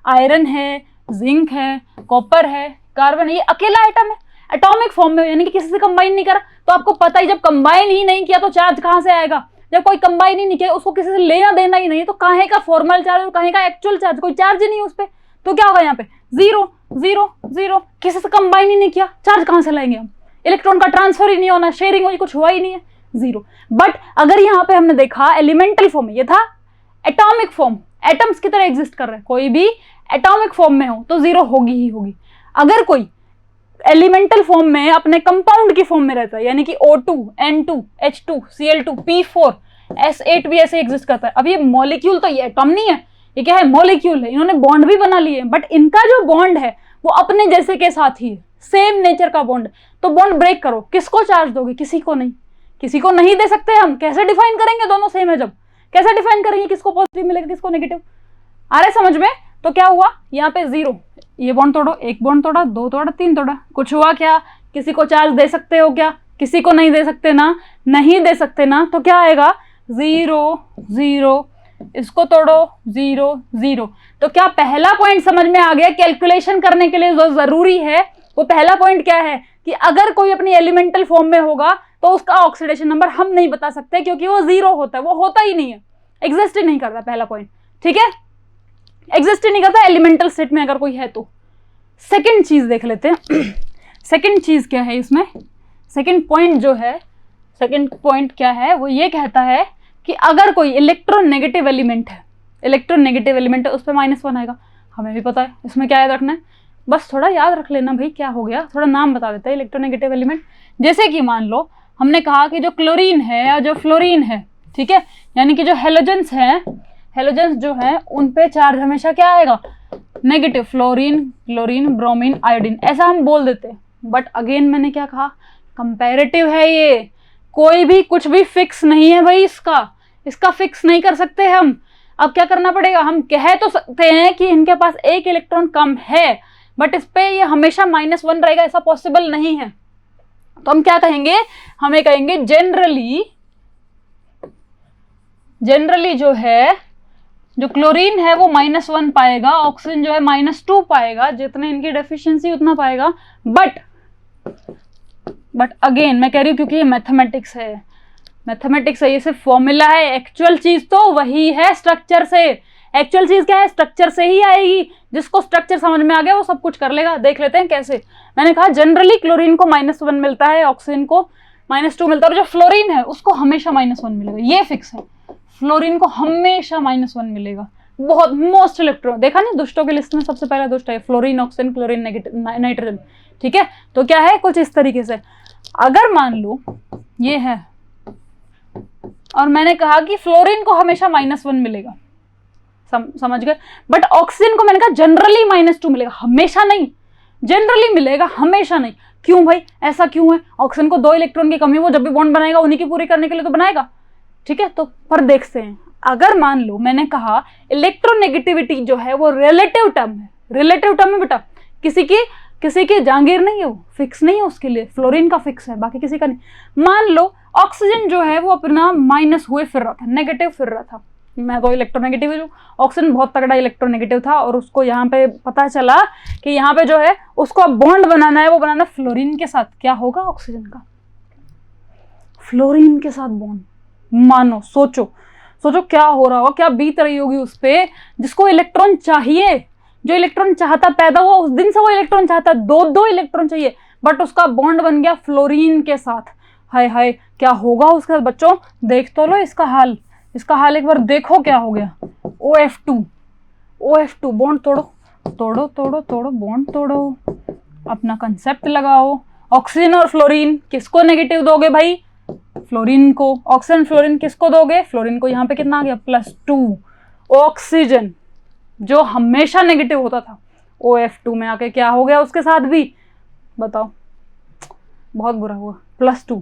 आयरन है, जिंक है, कॉपर है, कार्बन, ये अकेला एटम है, एटॉमिक फॉर्म में, यानी कि किसी से कंबाइन नहीं करा। तो आपको पता ही, जब कंबाइन ही नहीं किया तो चार्ज कहां से आएगा? जब कोई कंबाइन ही नहीं किया, उसको किसी से लेना देना ही नहीं, तो काहे का फॉर्मल चार्ज और काहे का एक्चुअल चार्ज? कोई चार्ज ही नहीं उस पर, तो क्या होगा यहाँ पे? Zero zero zero. किसी से कंबाइन ही नहीं किया, चार्ज कहां से लाएंगे हम? इलेक्ट्रॉन का ट्रांसफर ही नहीं होना, शेयरिंग हुई, कुछ हुआ ही नहीं है, जीरो। बट अगर यहाँ पे हमने देखा एलिमेंटल फॉर्म में, ये था एटॉमिक फॉर्म, एटम्स की तरह एग्जिस्ट कर रहे हैं, कोई भी एटॉमिक फॉर्म में हो तो जीरो होगी ही होगी। अगर कोई एलिमेंटल फॉर्म में अपने कंपाउंड की फॉर्म में रहता है, यानी कि O2, N2, H2, Cl2, P4, S8 भी ऐसे एग्जिस्ट करता है। अब ये मॉलिक्यूल, तो ये एटॉम नहीं है, ये क्या है? मॉलिक्यूल है। इन्होंने बॉन्ड भी बना लिए, बट इनका जो बॉन्ड है वो अपने जैसे के साथ ही है, सेम नेचर का बॉन्ड। तो बॉन्ड ब्रेक करो, किसको चार्ज दोगे? किसी को नहीं, किसी को नहीं दे सकते हम। कैसे डिफाइन करेंगे? दोनों सेम है जब, कैसे डिफाइन करेंगे किसको पॉजिटिव मिलेगा किसको नेगेटिव? आ रहा है समझ में? तो क्या हुआ यहाँ पे? जीरो। ये बॉन्ड तोड़ो, एक बॉन्ड तोड़ा, दो तोड़ा, तीन तोड़ा, कुछ हुआ क्या? किसी को चार्ज दे सकते हो क्या? किसी को नहीं दे सकते ना, नहीं दे सकते ना, तो क्या आएगा? Zero zero. इसको तोड़ो, जीरो जीरो। तो क्या पहला पॉइंट समझ में आ गया? कैलकुलेशन करने के लिए जो जरूरी है वो पहला पॉइंट क्या है कि अगर कोई अपनी एलिमेंटल फॉर्म में होगा तो उसका ऑक्सीडेशन नंबर हम नहीं बता सकते, क्योंकि वो जीरो होता है, वो होता ही नहीं है, एग्जिस्ट ही नहीं करता। पहला पॉइंट, ठीक है, एग्जिस्ट ही नहीं करता एलिमेंटल स्टेट में अगर कोई है तो। सेकंड चीज देख लेते हैं। सेकंड चीज क्या है इसमें? सेकंड पॉइंट जो है, सेकंड पॉइंट क्या है? वो ये कहता है कि अगर कोई इलेक्ट्रोनेगेटिव एलिमेंट है, इलेक्ट्रोनेगेटिव एलिमेंट है, उस पर -1 आएगा। हमें भी पता है, इसमें क्या याद रखना है? बस थोड़ा याद रख लेना भाई, क्या हो गया, थोड़ा नाम बता देते हैं इलेक्ट्रोनेगेटिव एलिमेंट। जैसे कि मान लो हमने कहा कि जो क्लोरीन है या जो फ्लोरीन है, ठीक है, यानी कि जो हेलोजेंस हैं, हेलोजेंस जो है उन पे चार्ज हमेशा क्या आएगा? Negative. Fluorine, chlorine, bromine, iodine, ऐसा हम बोल देते हैं। बट अगेन मैंने क्या कहा? कंपैरेटिव है ये, कोई भी कुछ भी फिक्स नहीं है भाई, इसका फिक्स नहीं कर सकते हम। अब क्या करना पड़ेगा? हम कह तो सकते हैं कि इनके पास एक इलेक्ट्रॉन कम है, बट इस पे ये हमेशा -1 रहेगा, ऐसा पॉसिबल नहीं है। तो हम क्या कहेंगे? हमें कहेंगे जनरली जो है, जो क्लोरीन है वो -1 पाएगा, ऑक्सीजन जो है -2 पाएगा, जितने इनकी डेफिशिएंसी उतना पाएगा। बट अगेन मैं कह रही हूँ क्योंकि ये मैथमेटिक्स है, मैथमेटिक्स है, ये सिर्फ फॉर्मूला है। एक्चुअल चीज तो वही है स्ट्रक्चर से। एक्चुअल चीज क्या है? स्ट्रक्चर से ही आएगी। जिसको स्ट्रक्चर समझ में आ गया वो सब कुछ कर लेगा। देख लेते हैं कैसे। मैंने कहा जनरली क्लोरीन को -1 मिलता है, ऑक्सीजन को -2 मिलता है, और जो फ्लोरीन है उसको हमेशा -1 मिलेगा, ये फिक्स है। फ्लोरीन को हमेशा -1 मिलेगा। बहुत मोस्ट इलेक्ट्रॉन देखा ना, दुष्टों की लिस्ट में सबसे पहला दुष्ट है फ्लोरीन, ऑक्सीजन, क्लोरीन, नाइट्रोजन, ठीक है। तो क्या है? कुछ इस तरीके से अगर मान लो ये है और मैंने कहा कि फ्लोरीन को हमेशा -1 मिलेगा, समझ गए। बट ऑक्सीजन को मैंने कहा जनरली -2 मिलेगा, हमेशा नहीं, जनरली मिलेगा, हमेशा नहीं। क्यों भाई, ऐसा क्यों है? ऑक्सीजन को 2 इलेक्ट्रॉन की कमी, वो जब भी बॉन्ड बनाएगा उन्हीं की पूरी करने के लिए तो बनाएगा, ठीक है। तो पर देखते हैं, अगर मान लो मैंने कहा इलेक्ट्रोनेगेटिविटी जो है वो रिलेटिव टर्म है, रिलेटिव टर्म है बेटा, किसी की जागीर नहीं है, वो फिक्स नहीं है उसके लिए। फ्लोरीन का फिक्स है, बाकी किसी का नहीं। मान लो ऑक्सीजन जो है वो अपना माइनस हुए फिर रहा था, नेगेटिव फिर रहा था। मैं तो इलेक्ट्रोनेगेटिव हूँ, ऑक्सीजन बहुत तगड़ा इलेक्ट्रोनेगेटिव था, और उसको यहाँ पे पता चला कि यहाँ पे जो है उसको बॉन्ड बनाना है, वो बनाना फ्लोरीन के साथ। क्या होगा ऑक्सीजन का? फ्लोरीन के साथ बॉन्ड। मानो सोचो क्या हो रहा होगा, क्या बीत रही होगी उस पे, जिसको इलेक्ट्रॉन चाहिए, जो इलेक्ट्रॉन चाहता पैदा हुआ उस दिन से वो इलेक्ट्रॉन चाहता, 2 इलेक्ट्रॉन चाहिए, बट उसका बॉन्ड बन गया फ्लोरीन के साथ। हाय हाय, क्या होगा उसके साथ बच्चों? देख तो लो इसका हाल एक बार देखो क्या हो गया। OF2 बॉन्ड तोड़ो, बॉन्ड तोड़ो, अपना कंसेप्ट लगाओ, ऑक्सीजन और फ्लोरीन, किसको नेगेटिव दोगे भाई? फ्लोरीन को। ऑक्सीजन फ्लोरीन किसको दोगे? फ्लोरीन को। यहाँ पे कितना आ गया? +2। ऑक्सीजन जो हमेशा नेगेटिव होता था OF2 में आके क्या हो गया उसके साथ भी? बताओ, बहुत बुरा हुआ। +2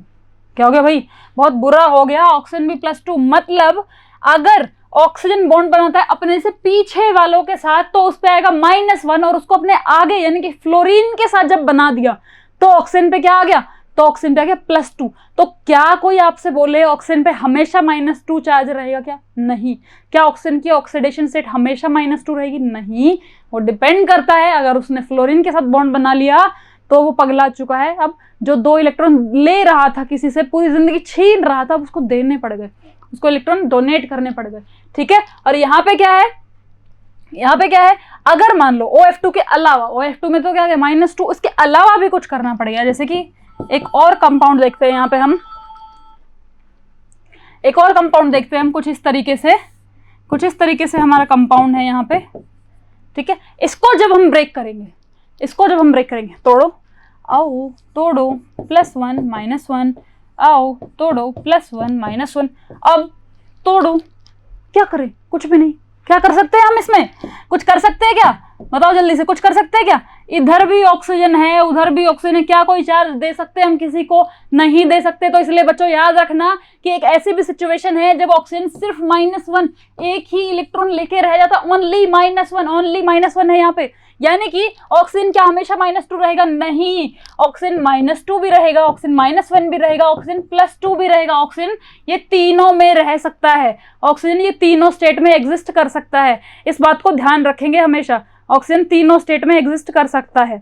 क्या हो गया भाई? बहुत बुरा हो गया। ऑक्सीजन भी +2। मतलब अगर ऑक्सीजन बॉन्ड बनाता है अपने से पीछे वालों के साथ तो उस पे आएगा -1, और उसको अपने आगे यानी कि फ्लोरीन के साथ जब बना दिया तो ऑक्सीजन पे क्या आ गया? तो ऑक्सीजन पे आ गया +2। तो क्या कोई आपसे बोले ऑक्सीजन पे हमेशा -2 चार्ज रहेगा क्या? नहीं। क्या ऑक्सीजन की ऑक्सीडेशन स्टेट हमेशा -2 रहेगी? नहीं। वो डिपेंड करता है। अगर उसने फ्लोरीन के साथ बॉन्ड बना लिया तो वो पगला चुका है। अब जो 2 इलेक्ट्रॉन ले रहा था किसी से, पूरी जिंदगी छीन रहा था, अब उसको देने पड़ गए, उसको इलेक्ट्रॉन डोनेट करने पड़ गए। ठीक है। और यहाँ पे क्या है? यहाँ पे क्या है? अगर मान लो OF2 के अलावा, OF2 में तो क्या है -2, उसके अलावा भी कुछ करना पड़ेगा। जैसे कि एक और कंपाउंड देखते हैं यहाँ पे हम, एक और कंपाउंड देखते हैं हम कुछ इस तरीके से हमारा कंपाउंड है यहाँ पे। ठीक है। इसको जब हम ब्रेक करेंगे, तोड़ो, आओ तोड़ो, +1 -1, आओ तोड़ो, +1 -1। अब तोड़ो, क्या करें? कुछ भी नहीं। क्या कर सकते हैं हम इसमें? कुछ कर सकते हैं क्या? बताओ जल्दी से, कुछ कर सकते हैं क्या? इधर भी ऑक्सीजन है, उधर भी ऑक्सीजन है, क्या कोई चार्ज दे सकते हैं हम किसी को? नहीं दे सकते। तो इसलिए बच्चों याद रखना कि एक ऐसी भी सिचुएशन है जब ऑक्सीजन सिर्फ -1, एक ही इलेक्ट्रॉन लेके रह जाता, ओनली -1 है यहाँ पे। यानी कि ऑक्सीजन क्या हमेशा -2 रहेगा? नहीं। ऑक्सीजन -2 भी रहेगा, ऑक्सीजन -1 भी रहेगा, ऑक्सीजन +2 भी रहेगा। ऑक्सीजन ये तीनों में रह सकता है। ऑक्सीजन ये तीनों स्टेट में एग्जिस्ट कर सकता है। इस बात को ध्यान रखेंगे हमेशा। ऑक्सीजन तीनों स्टेट में एग्जिस्ट कर सकता है।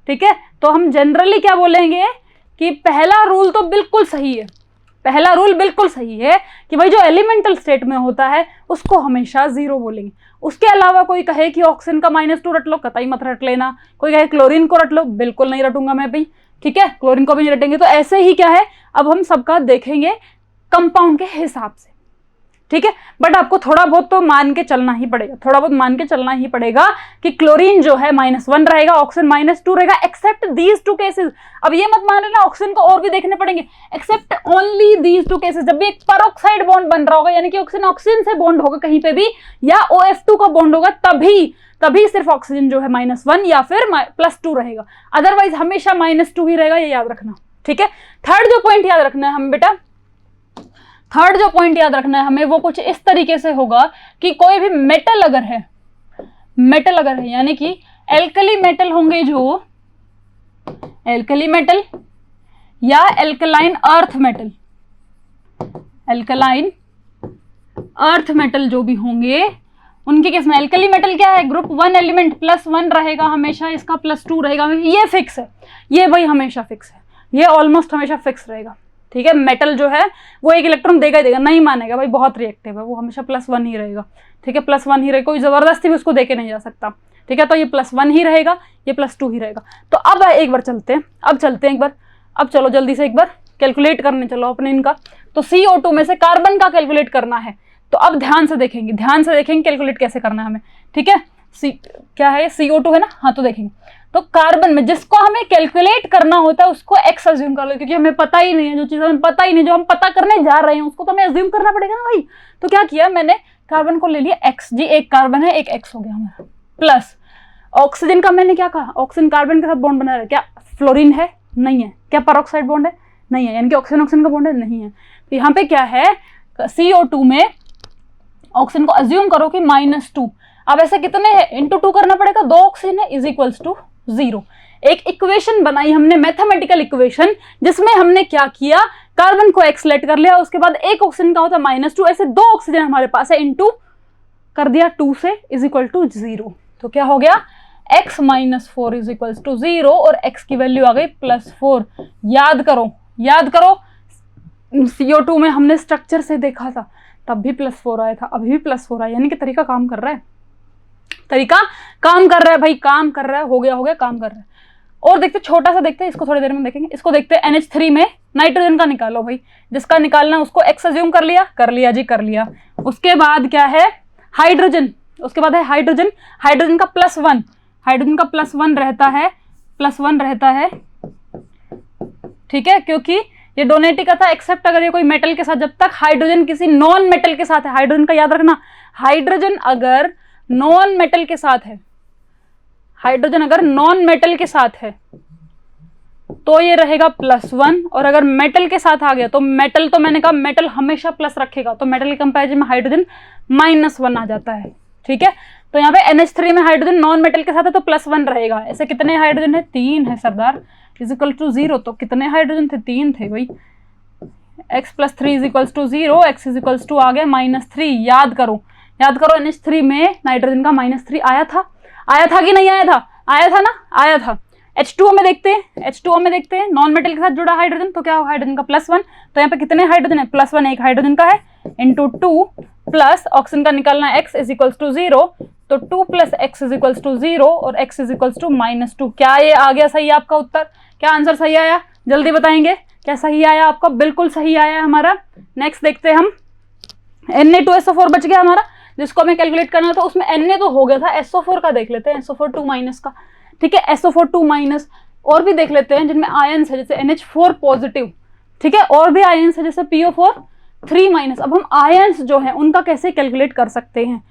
ठीक है। तो हम जनरली क्या बोलेंगे कि पहला रूल तो बिल्कुल सही है, पहला रूल बिल्कुल सही है कि भाई जो एलिमेंटल स्टेट में होता है उसको हमेशा 0 बोलेंगे। उसके अलावा कोई कहे कि ऑक्सीजन का -2 रट लो, कतई मत रट लेना। कोई कहे क्लोरीन को रट लो, बिल्कुल नहीं रटूंगा मैं भाई। ठीक है। क्लोरीन को भी नहीं रटेंगे। तो ऐसे ही क्या है, अब हम सबका देखेंगे कंपाउंड के हिसाब से। ठीक है। बट आपको थोड़ा बहुत तो मान के चलना ही पड़ेगा, कि क्लोरीन जो है -1 रहेगा, ऑक्सीजन -2 रहेगा, एक्सेप्ट दीज 2 केसेस। अब ये मत मान लेना ऑक्सीजन को और भी देखने पड़ेंगे, एक्सेप्ट ओनली दीज 2 केसेस। जब भी एक पेरोक्साइड बॉन्ड बन रहा होगा, यानी कि ऑक्सीजन से बॉन्ड होगा कहीं पे भी, या OF2 का बॉन्ड होगा, तभी सिर्फ ऑक्सीजन जो है -1 या फिर +2 रहेगा। अदरवाइज हमेशा -2 ही रहेगा, ये याद रखना। ठीक है। थर्ड जो पॉइंट याद रखना है हमें वो कुछ इस तरीके से होगा कि कोई भी मेटल अगर है यानी कि एल्कली मेटल होंगे, जो एल्कली मेटल या एल्कलाइन अर्थ मेटल जो भी होंगे, उनके केस में एल्कली मेटल क्या है? ग्रुप 1 एलिमेंट +1 रहेगा हमेशा, इसका +2 रहेगा। ये फिक्स है, ये भाई हमेशा फिक्स है, ये ऑलमोस्ट हमेशा फिक्स रहेगा। ठीक है। मेटल जो है वो एक इलेक्ट्रॉन देगा ही देगा, नहीं मानेगा भाई, बहुत रिएक्टिव है, वो हमेशा +1 ही रहेगा। ठीक है। +1 ही रहेगा, कोई जबरदस्ती भी उसको देके नहीं जा सकता। ठीक है। तो ये +1 ही रहेगा, ये +2 ही रहेगा। तो अब एक बार चलते हैं, अब चलो जल्दी से एक बार कैलकुलेट करने चलो अपने इनका। तो CO2 में से कार्बन का कैलकुलेट करना है। तो अब ध्यान से देखेंगे कैलकुलेट कैसे करना है हमें। ठीक है। क्या है? CO2 है ना? हाँ, तो देखेंगे। तो कार्बन में जिसको हमें कैलकुलेट करना होता है उसको x अज्यूम कर लो, क्योंकि हमें पता ही नहीं है, जो चीज हमें पता ही नहीं, जो हम पता करने जा रहे हैं उसको तो हमें अज्यूम करना पड़ेगा ना भाई। तो क्या किया मैंने, कार्बन को ले लिया x, जी एक कार्बन है, एक x हो गया हमारा, प्लस ऑक्सीजन का मैंने क्या कहा, ऑक्सीजन कार्बन के साथ बॉन्ड बना रहा है, क्या फ्लोरीन है? नहीं है। क्या पेरोक्साइड बॉन्ड है? नहीं है। यानी कि ऑक्सीजन का बॉन्ड है? नहीं है। तो यहाँ पे क्या है, CO2 में ऑक्सीजन को अज्यूम करो कि -2। अब ऐसे कितने हैं? इंटू 2 करना पड़ेगा, 2 ऑक्सीजन है =0। एक इक्वेशन बनाई हमने, मैथमेटिकल इक्वेशन, जिसमें हमने क्या किया, कार्बन को x लेट कर लिया, उसके बाद एक ऑक्सीजन का होता -2, ऐसे 2 ऑक्सीजन हमारे पास है, इंटू कर दिया 2 से =0। तो क्या हो गया, x - 4 =0 और x की वैल्यू आ गई +4। याद करो CO2 में हमने स्ट्रक्चर से देखा था, तब भी +4 आया था, अभी भी +4 आया, यानी कि तरीका काम कर रहा है, भाई, काम कर रहा है, हो गया काम कर रहा है। और देखते छोटा सा देखते हैं, इसको थोड़ी देर में देखेंगे। इसको देखते हैं NH3 में नाइट्रोजन का निकालो भाई, जिसका निकालना उसको x अज्यूम कर लिया जी, कर लिया। उसके बाद क्या है, हाइड्रोजन, उसके बाद है हाइड्रोजन का +1, हाइड्रोजन का +1 रहता है, ठीक है, क्योंकि ये डोनेटी का था, एक्सेप्ट अगर ये कोई मेटल के साथ, जब तक हाइड्रोजन किसी नॉन मेटल के साथ है, हाइड्रोजन का याद रखना, हाइड्रोजन अगर नॉन मेटल के साथ है, हाइड्रोजन अगर नॉन मेटल के साथ है तो ये रहेगा +1, और अगर मेटल के साथ आ गया तो मेटल, तो मैंने कहा मेटल हमेशा प्लस रखेगा, तो मेटल के कंपैरिजन में हाइड्रोजन -1 आ जाता है। ठीक है, तो यहाँ पे NH3 में हाइड्रोजन नॉन मेटल के साथ है तो +1 रहेगा। ऐसे कितने हाइड्रोजन है? 3 है सरदार, = 0। तो कितने हाइड्रोजन थे? 3 थे भाई। x + 3 = 0, x = आ गया -3। याद करो NH3 में नाइट्रोजन का -3 आया था कि नहीं आया था? आया था ना, आया था। H2O में देखते हैं, नॉन मेटल के साथ जुड़ा हाइड्रोजन, तो क्या होगा? हाइड्रोजन का +1। तो यहाँ पे कितने हाइड्रोजन है? +1 एक हाइड्रोजन का है, × 2 प्लस ऑक्सीजन का निकालना x = 0, तो 2 + x = 0 और x = -2। क्या ये आ गया सही आपका उत्तर? क्या आंसर सही आया? जल्दी बताएंगे, क्या सही आया आपका? बिल्कुल सही आया हमारा। नेक्स्ट देखते हैं हम, Na2SO4 बच गया हमारा, जिसको हमें कैलकुलेट करना था। उसमें Na तो हो गया था, SO4 का देख लेते हैं, SO4 2- का। ठीक है, SO4 2- और भी देख लेते हैं जिनमें आयंस है, जैसे NH4 पॉजिटिव। ठीक है, और भी आयंस है जैसे PO4 3-। अब हम आयंस जो है उनका कैसे कैलकुलेट कर सकते हैं,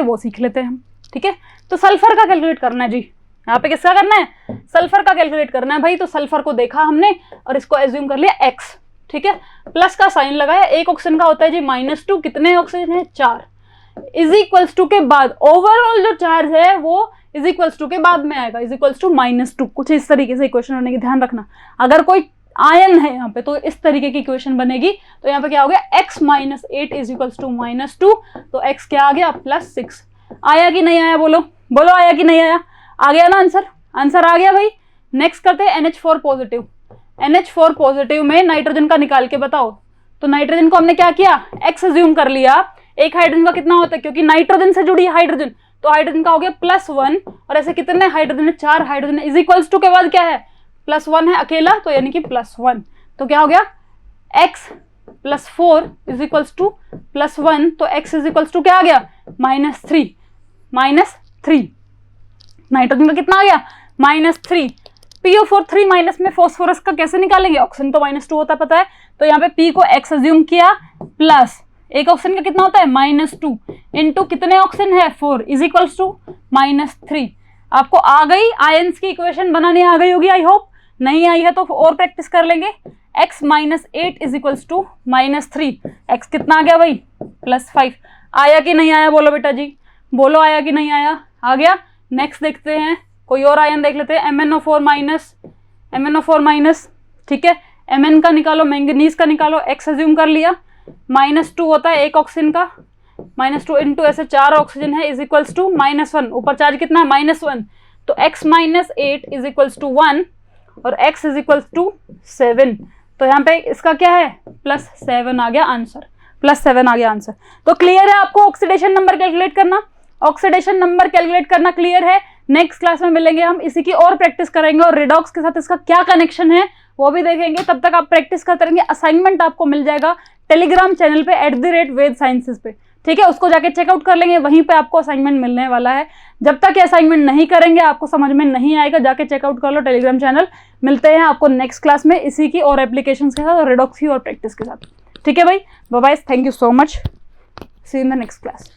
वो सीख लेते हैं हम। ठीक है, तो सल्फर का कैलकुलेट करना है जी। यहाँ पे किसका करना है? सल्फर का कैलकुलेट करना है भाई। तो सल्फर को देखा हमने और इसको एज्यूम कर लिया x। ठीक है, प्लस का साइन लगाया, एक ऑक्सीजन का होता है जी -2, कितने ऑक्सीजन है? 4, = के बाद ओवरऑल जो चार्ज है वो = के बाद में आएगा, -2। कुछ इस तरीके से इक्वेशन होने की ध्यान रखना। अगर कोई आयन है यहाँ पे तो इस तरीके की इक्वेशन बनेगी। तो यहाँ पे क्या हो गया? x - 8 = -2, तो x क्या आ गया? +6। आया कि नहीं आया? बोलो आया कि नहीं आया? आ गया ना आंसर आ गया भाई। नेक्स्ट करते हैं NH4 पॉजिटिव। NH4 पॉजिटिव में नाइट्रोजन का निकाल के बताओ। तो नाइट्रोजन को हमने क्या किया? x अज्यूम कर लिया। एक हाइड्रोजन का कितना होता है? क्योंकि नाइट्रोजन से जुड़ी है हाइड्रोजन, तो हाइड्रोजन का हो गया +1, और ऐसे कितने हाइड्रोजन है? 4 हाइड्रोजन है। = के बाद क्या है? +1 है अकेला, तो यानी कि +1। तो क्या हो गया? x + 4 = +1, तो x = क्या आ गया? -3। नाइट्रोजन का कितना आ गया? -3। PO4 3- में फॉस्फोरस का कैसे निकालेंगे? ऑक्सीजन तो -2 होता है पता है, तो यहाँ पे P को x अज्यूम किया, प्लस एक ऑक्सीजन का कितना होता है? -2 इंटू कितने ऑक्सीजन है? 4 = -3। आपको आ गई आयंस की इक्वेशन बनानी? आ गई होगी आई होप। नहीं आई है तो और प्रैक्टिस कर लेंगे। x - 8 = -3, x कितना आ गया भाई? +5। आया कि नहीं आया? बोलो बेटा जी, बोलो आया कि नहीं आया? आ गया। नेक्स्ट देखते हैं, कोई और आयन देख लेते हैं, MnO4-। ठीक है, Mn का निकालो, मैंगनीज का निकालो, x अज्यूम कर लिया, -2 होता है एक ऑक्सीजन का, -2 इंटू ऐसे 4 ऑक्सीजन है, = -1। ऊपर चार्ज कितना? -1। तो x - 8 = 1 और x = 7। तो यहाँ पे इसका क्या है? +7 आ गया आंसर, +7 आ गया आंसर। तो क्लियर है आपको ऑक्सीडेशन नंबर कैलकुलेट करना? क्लियर है। नेक्स्ट क्लास में मिलेंगे हम, इसी की और प्रैक्टिस करेंगे और रिडॉक्स के साथ इसका क्या कनेक्शन है वो भी देखेंगे। तब तक आप प्रैक्टिस करते रहेंगे। असाइनमेंट आपको मिल जाएगा टेलीग्राम चैनल पे @वेद साइंसेस पे। ठीक है, उसको जाके चेकआउट कर लेंगे, वहीं पे आपको असाइनमेंट मिलने वाला है। जब तक ये असाइनमेंट नहीं करेंगे आपको समझ में नहीं आएगा, जाके चेकआउट कर लो टेलीग्राम चैनल। मिलते हैं आपको नेक्स्ट क्लास में इसी की और एप्लीकेशंस के साथ और रिडॉक्स की और प्रैक्टिस के साथ। ठीक है भाई, bye bye, thank you so much, see you in the next class.